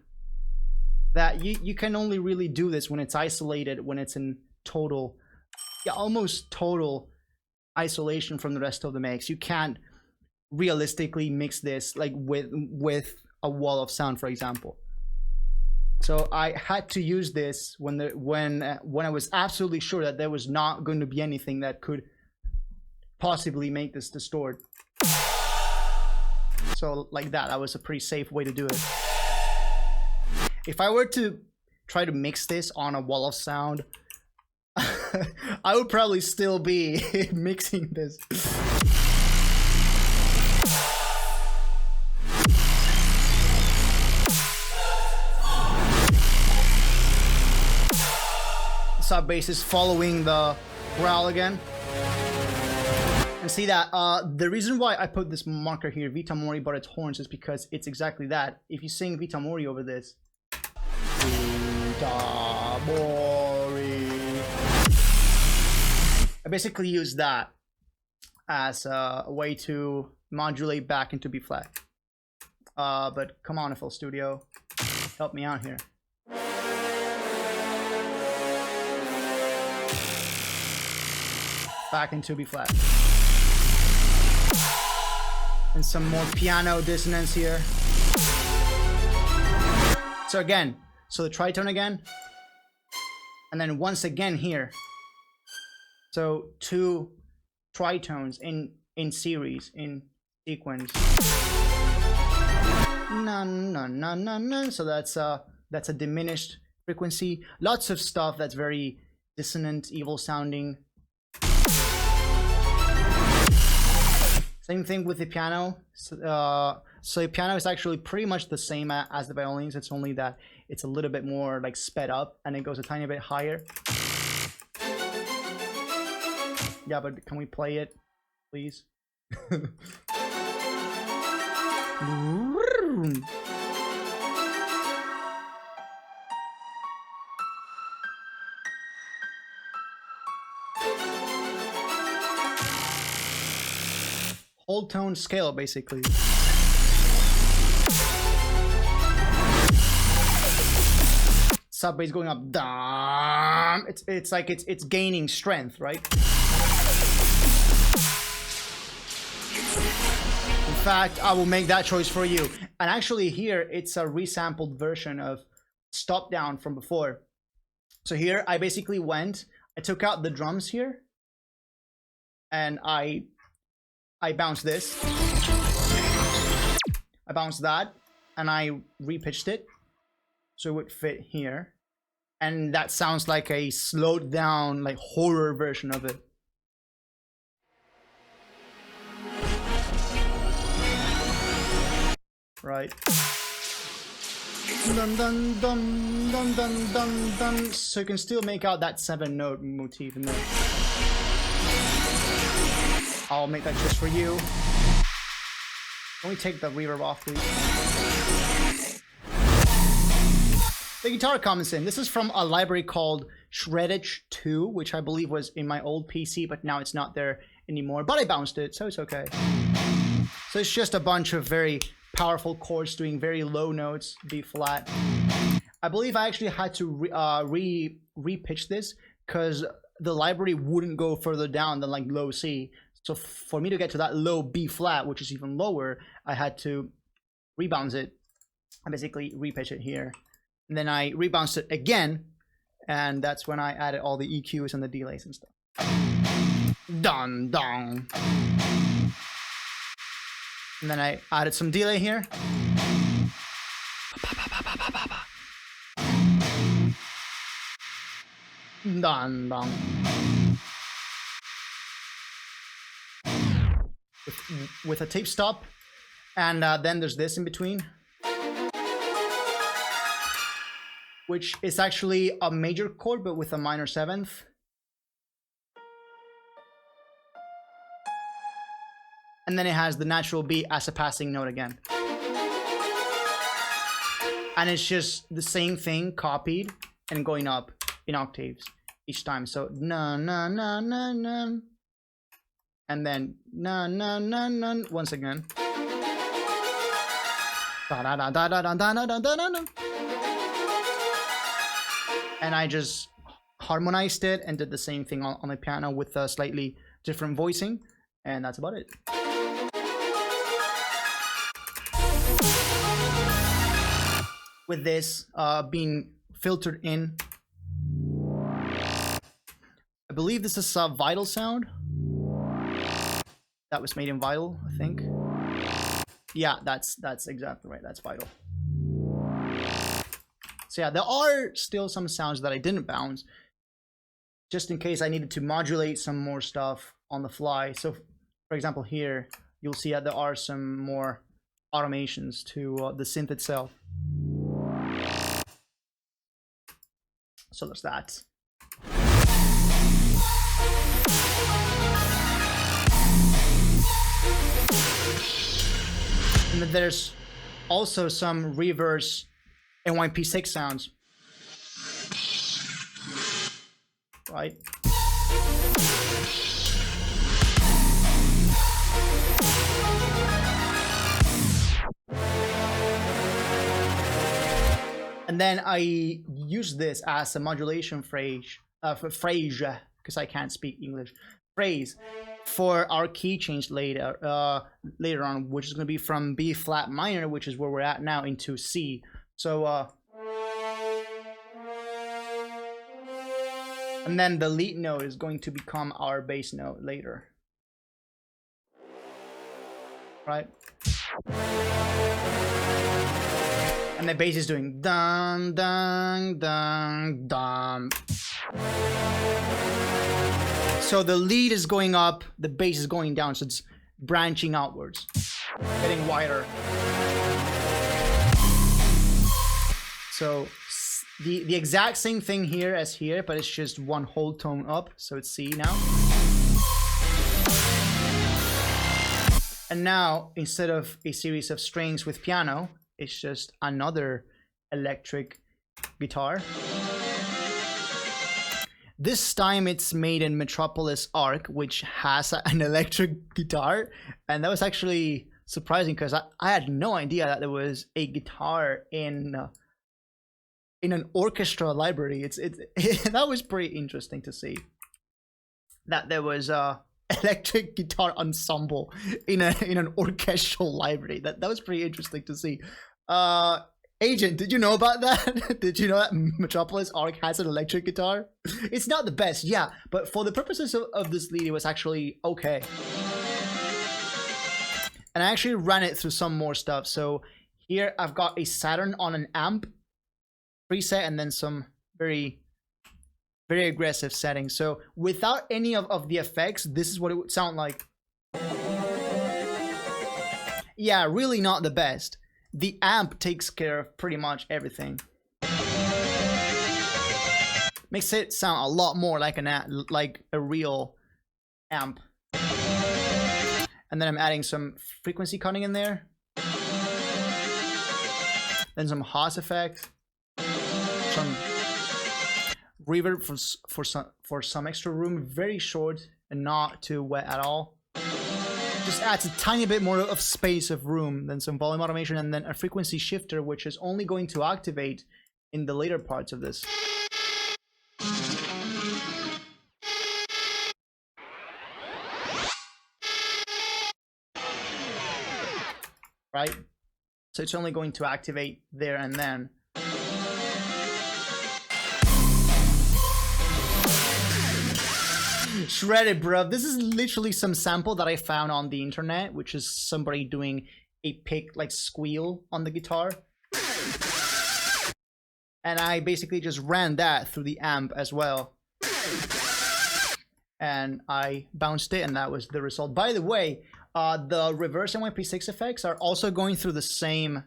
that you can only really do this when it's isolated, when it's in total, yeah, almost total isolation from the rest of the mix. You can't realistically mix this like with a wall of sound, for example. So I had to use this when I was absolutely sure that there was not going to be anything that could possibly make this distort. So like that was a pretty safe way to do it. If I were to try to mix this on a wall of sound, I would probably still be mixing this. Sub bass is following the growl again. And see that the reason why I put this marker here, Vita Mori but its horns, is because it's exactly that. If you sing Vita Mori over this, Vita Mori, I basically use that as a way to modulate back into B flat. But come on, FL Studio, help me out here. Back into B flat. And some more piano dissonance here. So again, so the tritone again, and then once again here. So two tritones in series, in sequence. None, none, none, none, none. So that's a diminished frequency. Lots of stuff that's very dissonant, evil sounding. Same thing with the piano. So the piano is actually pretty much the same as the violins. It's only that it's a little bit more like sped up and it goes a tiny bit higher. Yeah, but can we play it, please? Whole tone scale, basically. Sub bass going up, down. It's like it's gaining strength, right? In fact, I will make that choice for you. And actually here, it's a resampled version of Stop Down from before. So here, I basically I took out the drums here, and I bounced this, I bounced that, and I repitched it so it would fit here. And that sounds like a slowed down, like horror version of it. Right. Dun dun dun dun dun dun dun. So you can still make out that 7-note motif in there. I'll make that just for you. Let me take the reverb off, please. The guitar comes in. This is from a library called Shreddage 2, which I believe was in my old PC, but now it's not there anymore. But I bounced it, so it's okay. So it's just a bunch of very powerful chords doing very low notes, B flat. I believe I actually had to re-pitch this because the library wouldn't go further down than like low C. So for me to get to that low B flat, which is even lower, I had to rebounce it. I basically repitch it here. And then I rebounced it again. And that's when I added all the EQs and the delays and stuff. Dun dun. And then I added some delay here. Dun dun. With a tape stop, and then there's this in between, which is actually a major chord but with a minor 7th. And then it has the natural B as a passing note again. And it's just the same thing copied and going up in octaves each time. So na na na na na. And then na na na na once again. Da da da da da da da da da da. And I just harmonized it and did the same thing on the piano with a slightly different voicing, and that's about it. With this being filtered in, I believe this is a vital sound. That was made in vinyl, I think. Yeah, that's exactly right. That's vinyl. So yeah, there are still some sounds that I didn't bounce, just in case I needed to modulate some more stuff on the fly. So, for example, here you'll see that there are some more automations to the synth itself. So there's that. And then there's also some reverse NYP6 sounds, right? And then I use this as a modulation phrase, because I can't speak English, phrase for our key change later on, which is going to be from B flat minor, which is where we're at now, into C. So and then the lead note is going to become our bass note later, right? And the bass is doing dun dun dun dun. So the lead is going up, the bass is going down, so it's branching outwards, getting wider. So the exact same thing here as here, but it's just one whole tone up, so it's C now. And now, instead of a series of strings with piano, it's just another electric guitar. This time it's made in Metropolis Arc, which has an electric guitar, and that was actually surprising because I had no idea that there was a guitar in an orchestra library. That was pretty interesting to see that there was a electric guitar ensemble in an orchestral library. That was pretty interesting to see. Agent, did you know about that? Did you know that Metropolis Arc has an electric guitar? It's not the best, yeah, but for the purposes of this lead, it was actually okay. And I actually ran it through some more stuff. So here I've got a Saturn on an amp preset, and then some very, very aggressive settings. So without any of the effects, this is what it would sound like. Yeah, really not the best. The amp takes care of pretty much everything. Makes it sound a lot more like a real amp. And then I'm adding some frequency cutting in there. Then some Haas effects. Some reverb for some extra room. Very short and not too wet at all. Just adds a tiny bit more of space of room, then some volume automation, and then a frequency shifter, which is only going to activate in the later parts of this. Right? So it's only going to activate there and then. Shredded, bro. This is literally some sample that I found on the internet, which is somebody doing a pick like squeal on the guitar. And I basically just ran that through the amp as well. And I bounced it, and that was the result. By the way, the reverse NYP6 effects are also going through the same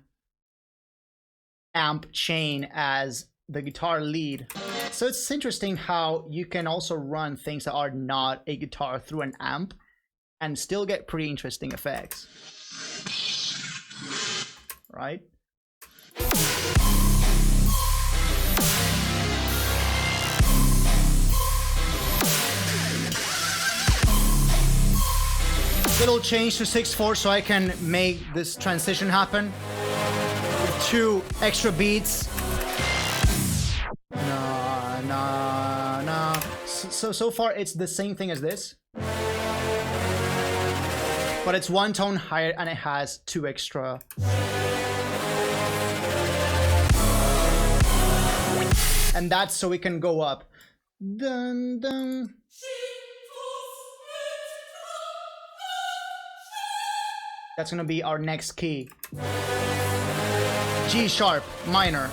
amp chain as the guitar lead. So it's interesting how you can also run things that are not a guitar through an amp and still get pretty interesting effects. Right? Little change to 6/4 so I can make this transition happen with 2 extra beats. No. So far it's the same thing as this, but it's 1 tone higher and it has 2 extra. And that's so it can go up. Dun, dun. That's gonna be our next key. G sharp minor.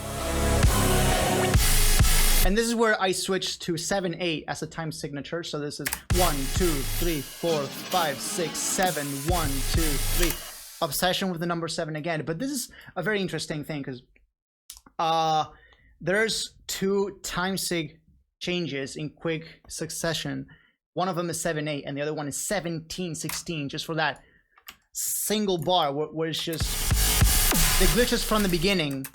And this is where I switched to 7/8 as a time signature. So this is 1, 2, 3, 4, 5, 6, 7, 1, 2, 3. Obsession with the number 7 again. But this is a very interesting thing because there's 2 time sig changes in quick succession. One of them is 7/8 and the other one is 17/16, just for that single bar where it's just the glitches from the beginning.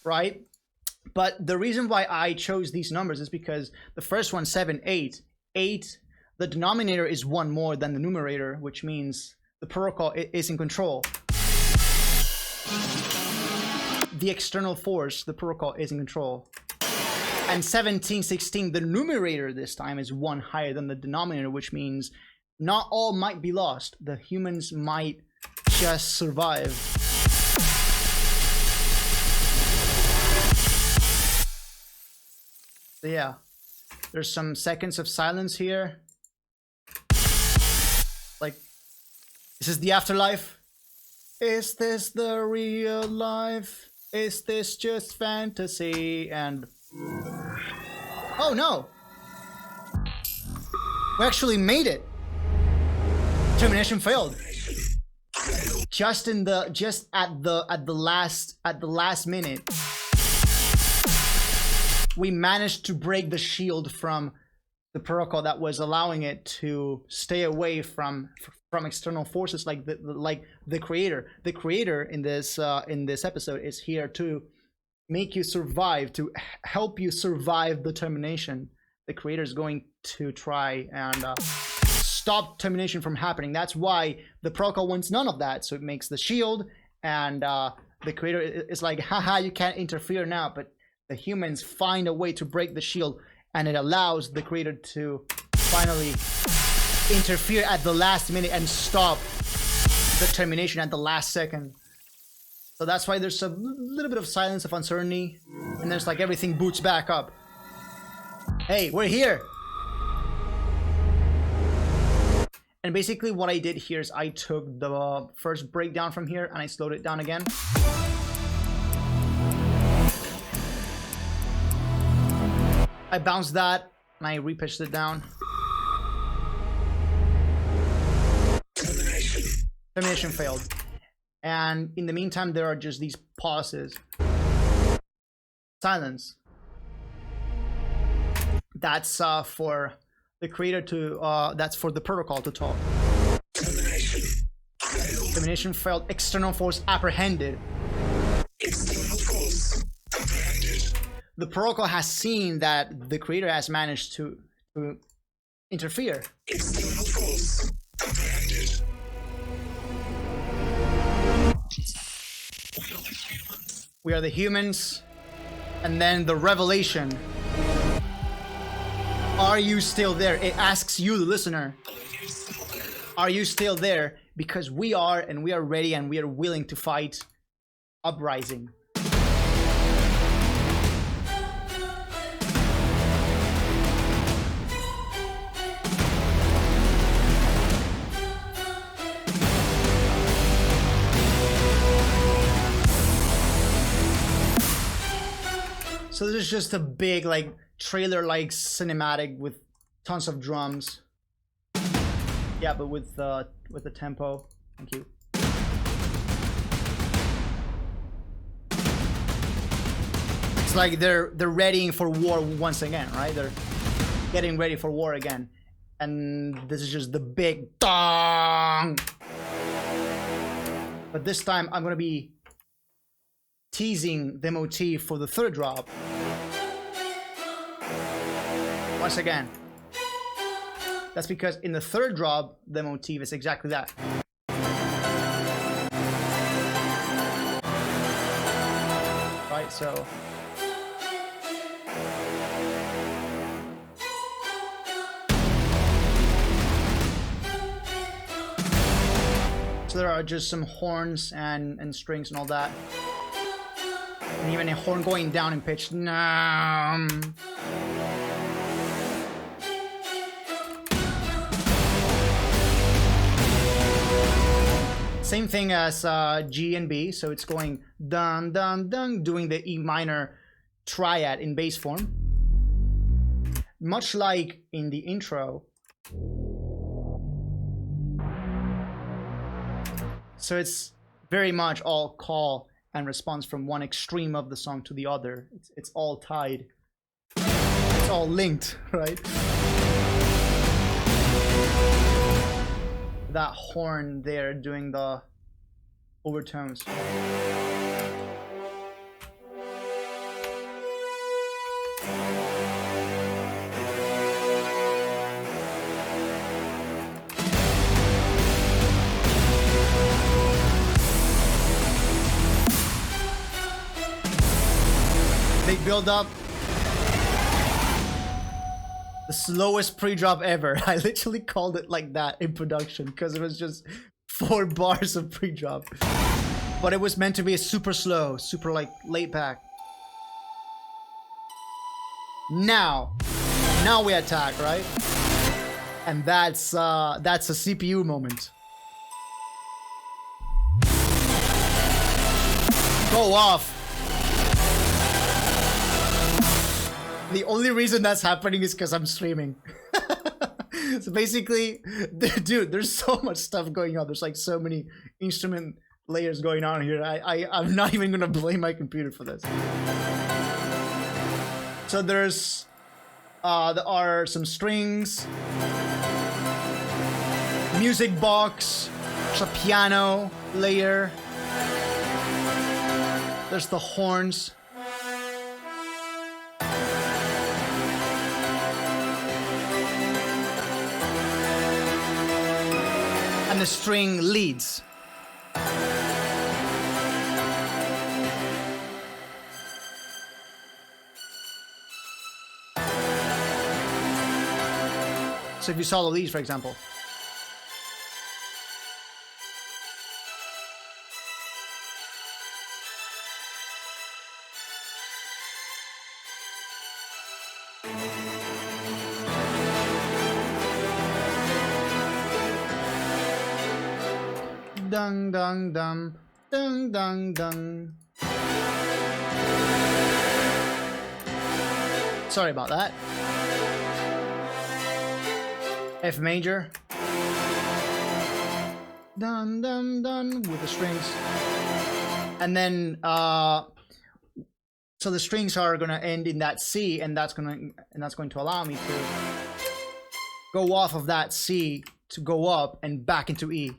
Right? But the reason why I chose these numbers is because the first one, 7/8, 8, the denominator is 1 more than the numerator, which means the protocol is in control. The external force, the protocol is in control. And 17/16, the numerator this time is 1 higher than the denominator, which means not all might be lost. The humans might just survive. So yeah, there's some seconds of silence here. Like, this is the afterlife. Is this the real life? Is this just fantasy? And oh no, we actually made it. Termination failed. Just at the last minute, we managed to break the shield from the protocol that was allowing it to stay away from external forces like the creator. The creator in this episode is here to make you survive, to help you survive the termination. The creator is going to try and stop termination from happening. That's why the protocol wants none of that. So it makes the shield, and the creator is like, haha, you can't interfere now. But the humans find a way to break the shield, and it allows the creator to finally interfere at the last minute and stop the termination at the last second. So that's why there's a little bit of silence, of uncertainty, and there's like everything boots back up. Hey, we're here. And basically what I did here is I took the first breakdown from here and I slowed it down again. I bounced that and I repitched it down. Termination failed. And in the meantime, there are just these pauses. Silence. That's for the creator to, that's for the protocol to talk. Termination failed. External force apprehended. External force apprehended. The protocol has seen that the creator has managed to interfere. External force apprehended. We are the humans, and then the revelation. Are you still there? It asks you, the listener. Are you still there? Because we are, and we are ready, and we are willing to fight Uprising. So this is just a big, like, trailer-like cinematic with tons of drums. Yeah, but with the tempo. Thank you. It's like they're readying for war once again, right? They're getting ready for war again, and this is just the big dong. But this time I'm gonna be teasing the motif for the third drop. Once again. That's because in the third drop, the motif is exactly that. Right, so. So there are just some horns and strings and all that. And even a horn going down in pitch. Same thing as G and B, so it's going dun dun dun, doing the E minor triad in bass form. Much like in the intro. So it's very much all call and response from one extreme of the song to the other. It's all tied. It's all linked, right? That horn there doing the overtones. They build up the slowest pre-drop ever. I literally called it like that in production because it was just 4 bars of pre-drop. But it was meant to be a super slow, super like laid back. Now we attack, right? And that's a CPU moment. Go off. The only reason that's happening is because I'm streaming. So basically, dude, there's so much stuff going on. There's like so many instrument layers going on here. I'm not even gonna blame my computer for this. So there are some strings, music box, there's a piano layer, there's the horns. And the string leads. So if you solo these, for example. Dung dung dum, dung dung dung. Sorry about that. F major. Dun dun dun with the strings. And then so the strings are gonna end in that C, and that's going to allow me to go off of that C to go up and back into E.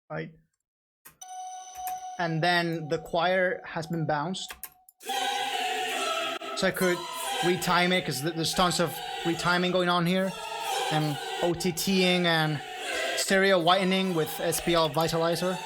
Right? And then the choir has been bounced. So I could retime it because there's tons of retiming going on here. And OTTing and stereo whitening with SPL Vitalizer.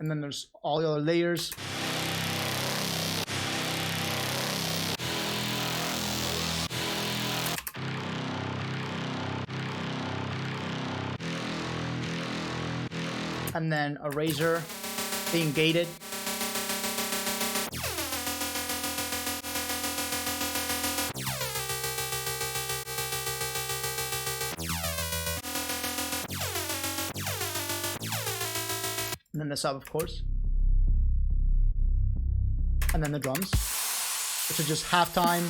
And then there's all the other layers. And then a razor being gated. And then the sub, of course. And then the drums, which are just halftime,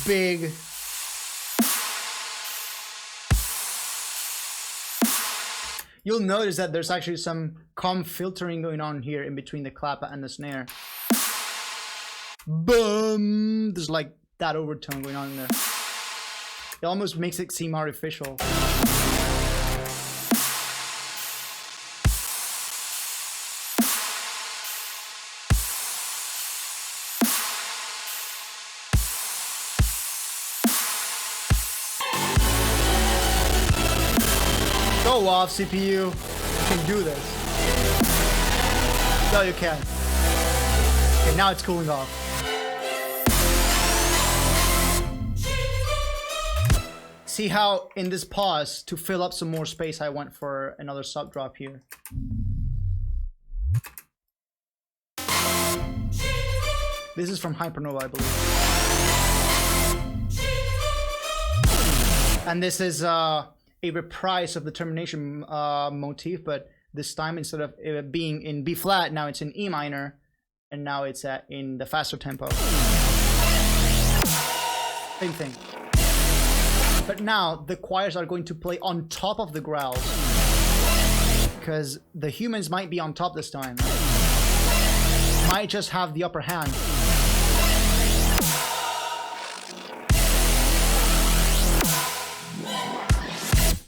big. You'll notice that there's actually some comb filtering going on here in between the clap and the snare. Boom! There's like that overtone going on in there. It almost makes it seem artificial. Go off, CPU. You can do this. No, you can't. Okay, now it's cooling off. See how in this pause, to fill up some more space, I went for another sub drop here. This is from Hypernova, I believe. And this is a reprise of the Termination motif, but this time instead of it being in B flat, now it's in E minor, and now it's in the faster tempo. Same thing. But now the choirs are going to play on top of the growls, because the humans might be on top this time. Might just have the upper hand.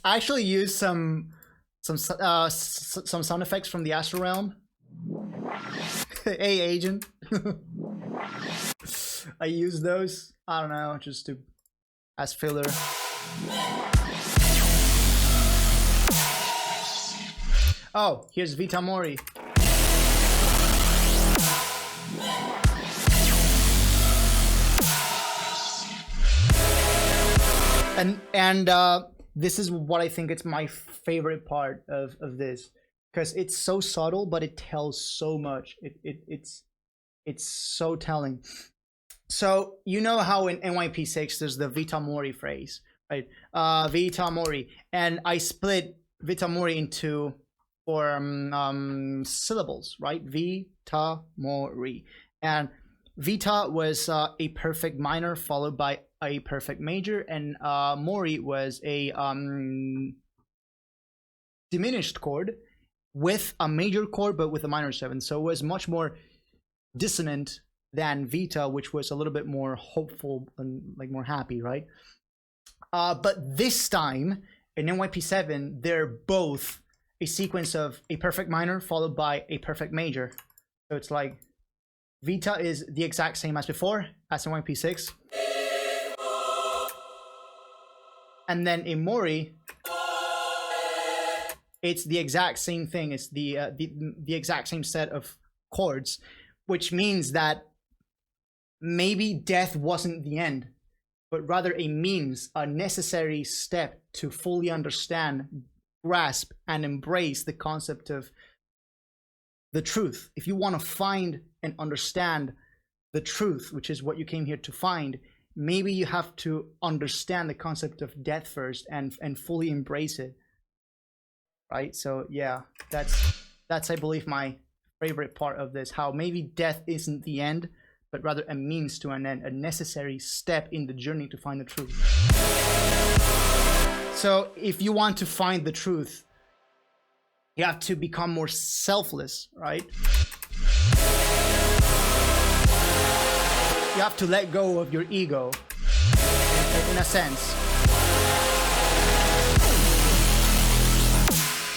I actually used some sound effects from the Astral Realm. Hey, agent. I use those. I don't know, just to as filler. Oh, here's Vita Mori. And this is what I think it's my favorite part of this, because it's so subtle, but it tells so much. It's so telling. So you know how in NYP6 there's the Vita Mori phrase, right? Vita Mori, and I split Vita Mori into 4 syllables, right? Vita Mori, and Vita was a perfect minor followed by a perfect major, and Mori was a diminished chord with a major chord but with a minor 7, so it was much more dissonant than Vita, which was a little bit more hopeful and like more happy, right? But this time in NYP7 they're both a sequence of a perfect minor followed by a perfect major, so it's like Vita is the exact same as before, as NYP6. And then in Mori, it's the exact same thing. It's the exact same set of chords, which means that maybe death wasn't the end, but rather a means, a necessary step to fully understand, grasp, and embrace the concept of the truth. If you want to find and understand the truth, which is what you came here to find, maybe you have to understand the concept of death first and fully embrace it, right? So yeah, that's I believe my favorite part of this, how maybe death isn't the end, but rather a means to an end, a necessary step in the journey to find the truth. So if you want to find the truth, you have to become more selfless, right? You have to let go of your ego, in a sense.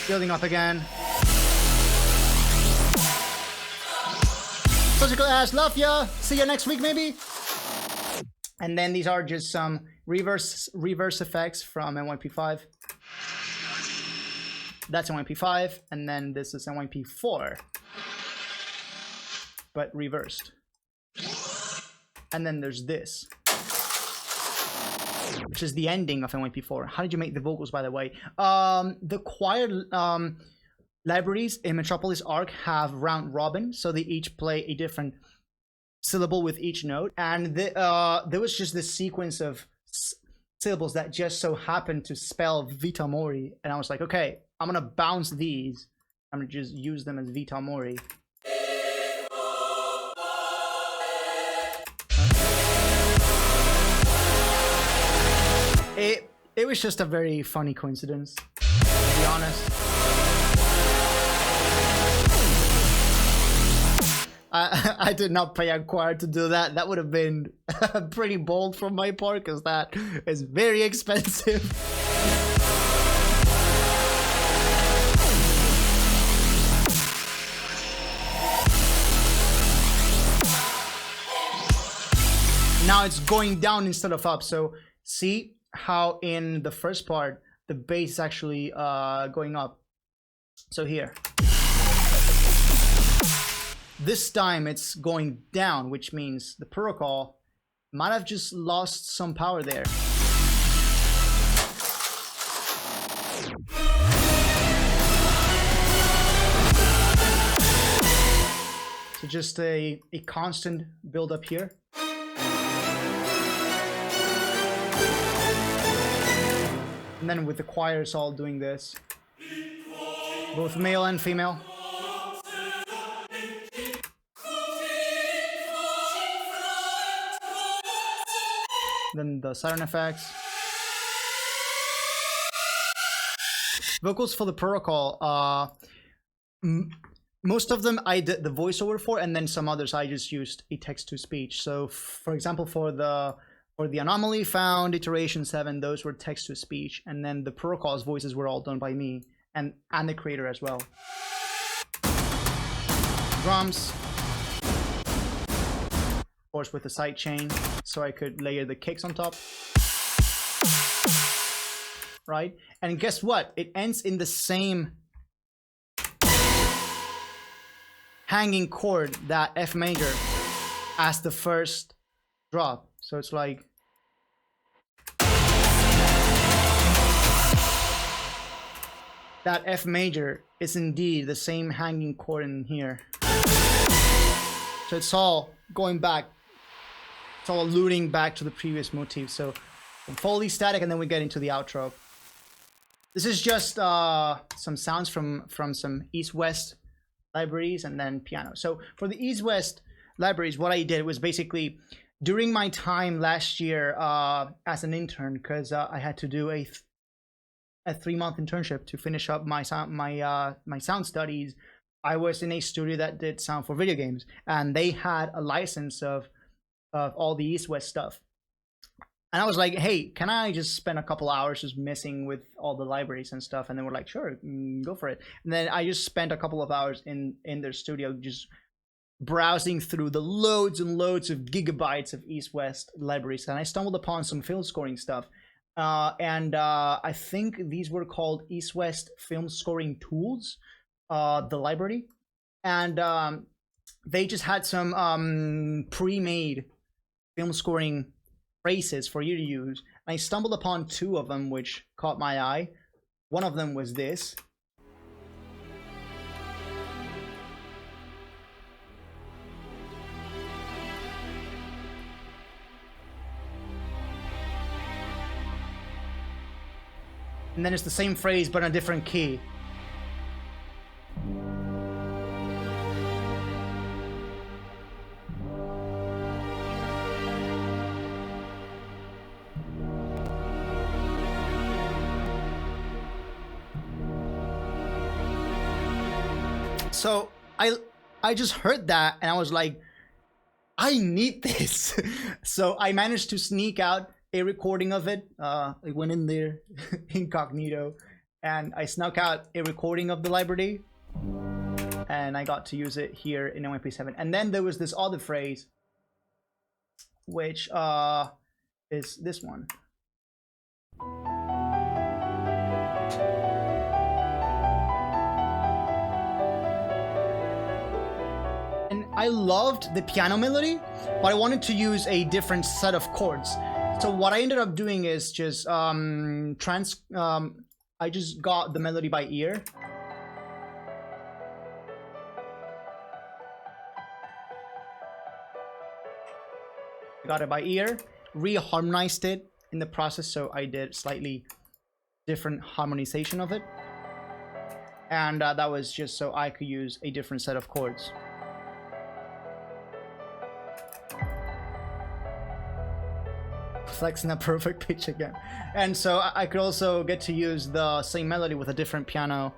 Building up again. Surgical Ash, love ya! See ya next week, maybe? And then these are just some reverse effects from NYP5. That's NYP5, and then this is NYP4, but reversed. And then there's this, which is the ending of NYP4. How did you make the vocals, by the way? The choir libraries in Metropolis Arc have round robin, so they each play a different syllable with each note. And there was just this sequence of syllables that just so happened to spell Vita Mori, and I was like, okay, I'm gonna bounce these. I'm gonna just use them as Vita Mori. It was just a very funny coincidence, to be honest. I did not pay a choir to do that. That would have been pretty bold from my part, because that is very expensive. Now it's going down instead of up. So see how in the first part the bass is actually going up. So here, this time it's going down, which means the protocol might have just lost some power there. So just a constant build up here. And then with the choirs all doing this. Both male and female. Then the siren effects. Vocals for the protocol. Most of them I did the voiceover for, and then some others I just used a text-to-speech. So, for example, for the anomaly found, iteration 7, those were text-to-speech, and then the protocol's voices were all done by me and the creator as well. Drums, of course, with the side chain, so I could layer the kicks on top. Right, and guess what? It ends in the same hanging chord, that F major, as the first drop. So it's like that F major is indeed the same hanging chord in here. So it's all going back, it's all alluding back to the previous motif. So fully static, and then we get into the outro. This is just some sounds from some East-West libraries and then piano. So for the East-West libraries, what I did was basically during my time last year as an intern, because I had to do a 3-month internship to finish up my sound studies. I was in a studio that did sound for video games, and they had a license of all the East-West stuff. And I was like, hey, can I just spend a couple hours just messing with all the libraries and stuff? And they were like, sure, go for it. And then I just spent a couple of hours in their studio just browsing through the loads and loads of gigabytes of East-West libraries. And I stumbled upon some film scoring stuff. I think these were called East-West Film Scoring Tools, the library. And they just had some pre-made film scoring phrases for you to use. And I stumbled upon 2 of them which caught my eye. One of them was this. And then it's the same phrase but in a different key. So I just heard that and I was like, I need this. So I managed to sneak out a recording of it. I went in there incognito and I snuck out a recording of the library and I got to use it here in NYP7. And then there was this other phrase which is this one. I loved the piano melody, but I wanted to use a different set of chords. So what I ended up doing is just I just got the melody by ear. Got it by ear, reharmonized it in the process, so I did slightly different harmonization of it. And that was just so I could use a different set of chords. Flexing a perfect pitch again. And so I could also get to use the same melody with a different piano.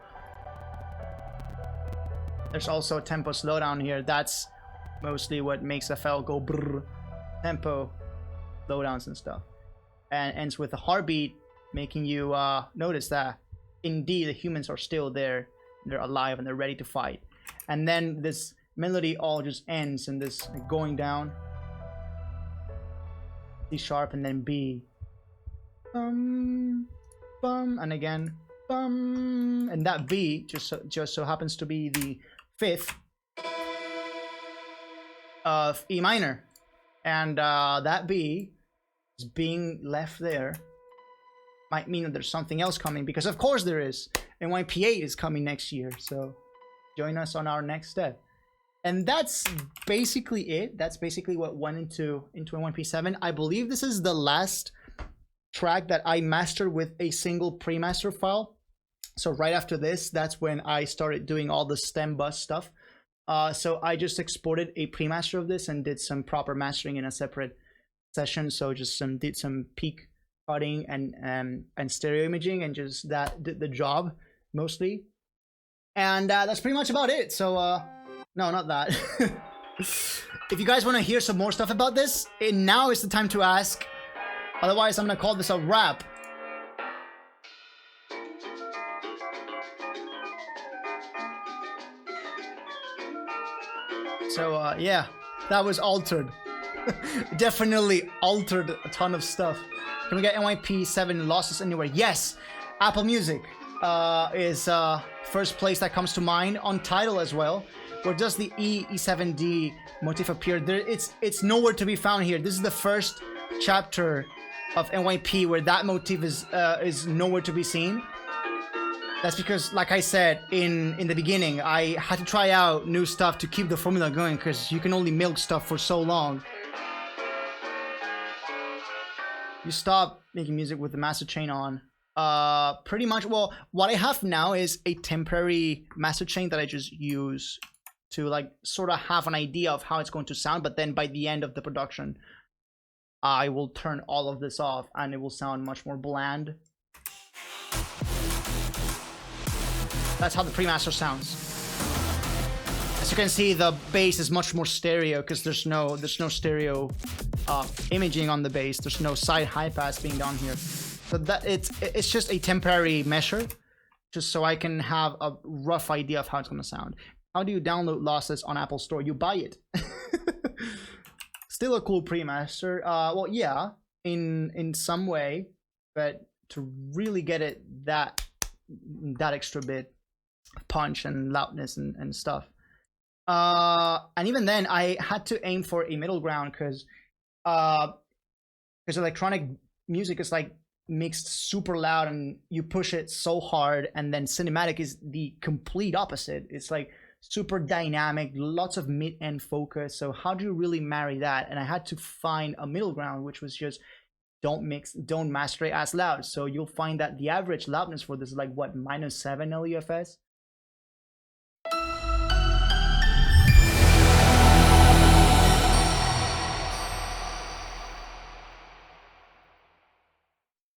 There's also a tempo slowdown here. That's mostly what makes FL go brrr. Tempo slowdowns and stuff. And ends with a heartbeat, making you notice that indeed the humans are still there. They're alive and they're ready to fight. And then this melody all just ends in this going down. C sharp and then B, bum, and again bum, and that B just so happens to be the 5th of E minor, and that B is being left there might mean that there's something else coming, because of course there is. NYP8 is coming next year, so join us on our next step. And that's basically it. That's basically what went into NYP7. I believe this is the last track that I mastered with a single pre-master file. So right after this, that's when I started doing all the stem bus stuff. So I just exported a pre-master of this and did some proper mastering in a separate session. So just did some peak cutting and stereo imaging, and just that did the job mostly. And that's pretty much about it. So no, not that. If you guys want to hear some more stuff about this, now is the time to ask. Otherwise, I'm gonna call this a wrap. So yeah, that was altered. Definitely altered a ton of stuff. Can we get NYP7 Losses Anywhere? Yes! Apple Music is first place that comes to mind. On Tidal as well. Where does the E7D motif appear? It's nowhere to be found here. This is the first chapter of NYP where that motif is nowhere to be seen. That's because, like I said in the beginning, I had to try out new stuff to keep the formula going, because you can only milk stuff for so long. You stop making music with the master chain on. Pretty much, well, what I have now is a temporary master chain that I just use to like sort of have an idea of how it's going to sound, but then by the end of the production, I will turn all of this off and it will sound much more bland. That's how the pre-master sounds. As you can see, the bass is much more stereo because there's no stereo imaging on the bass. There's no side high pass being done here. So that it's just a temporary measure, just so I can have a rough idea of how it's gonna sound. How do you download Losses on Apple Store? You buy it. Still a cool pre-master. Well, yeah, in some way, but to really get it that extra bit of punch and loudness and stuff. And even then, I had to aim for a middle ground because electronic music is like mixed super loud and you push it so hard, and then cinematic is the complete opposite. It's like super dynamic, lots of mid-end focus. So how do you really marry that? And I had to find a middle ground, which was just don't master it as loud. So you'll find that the average loudness for this is like what, -7 LUFS.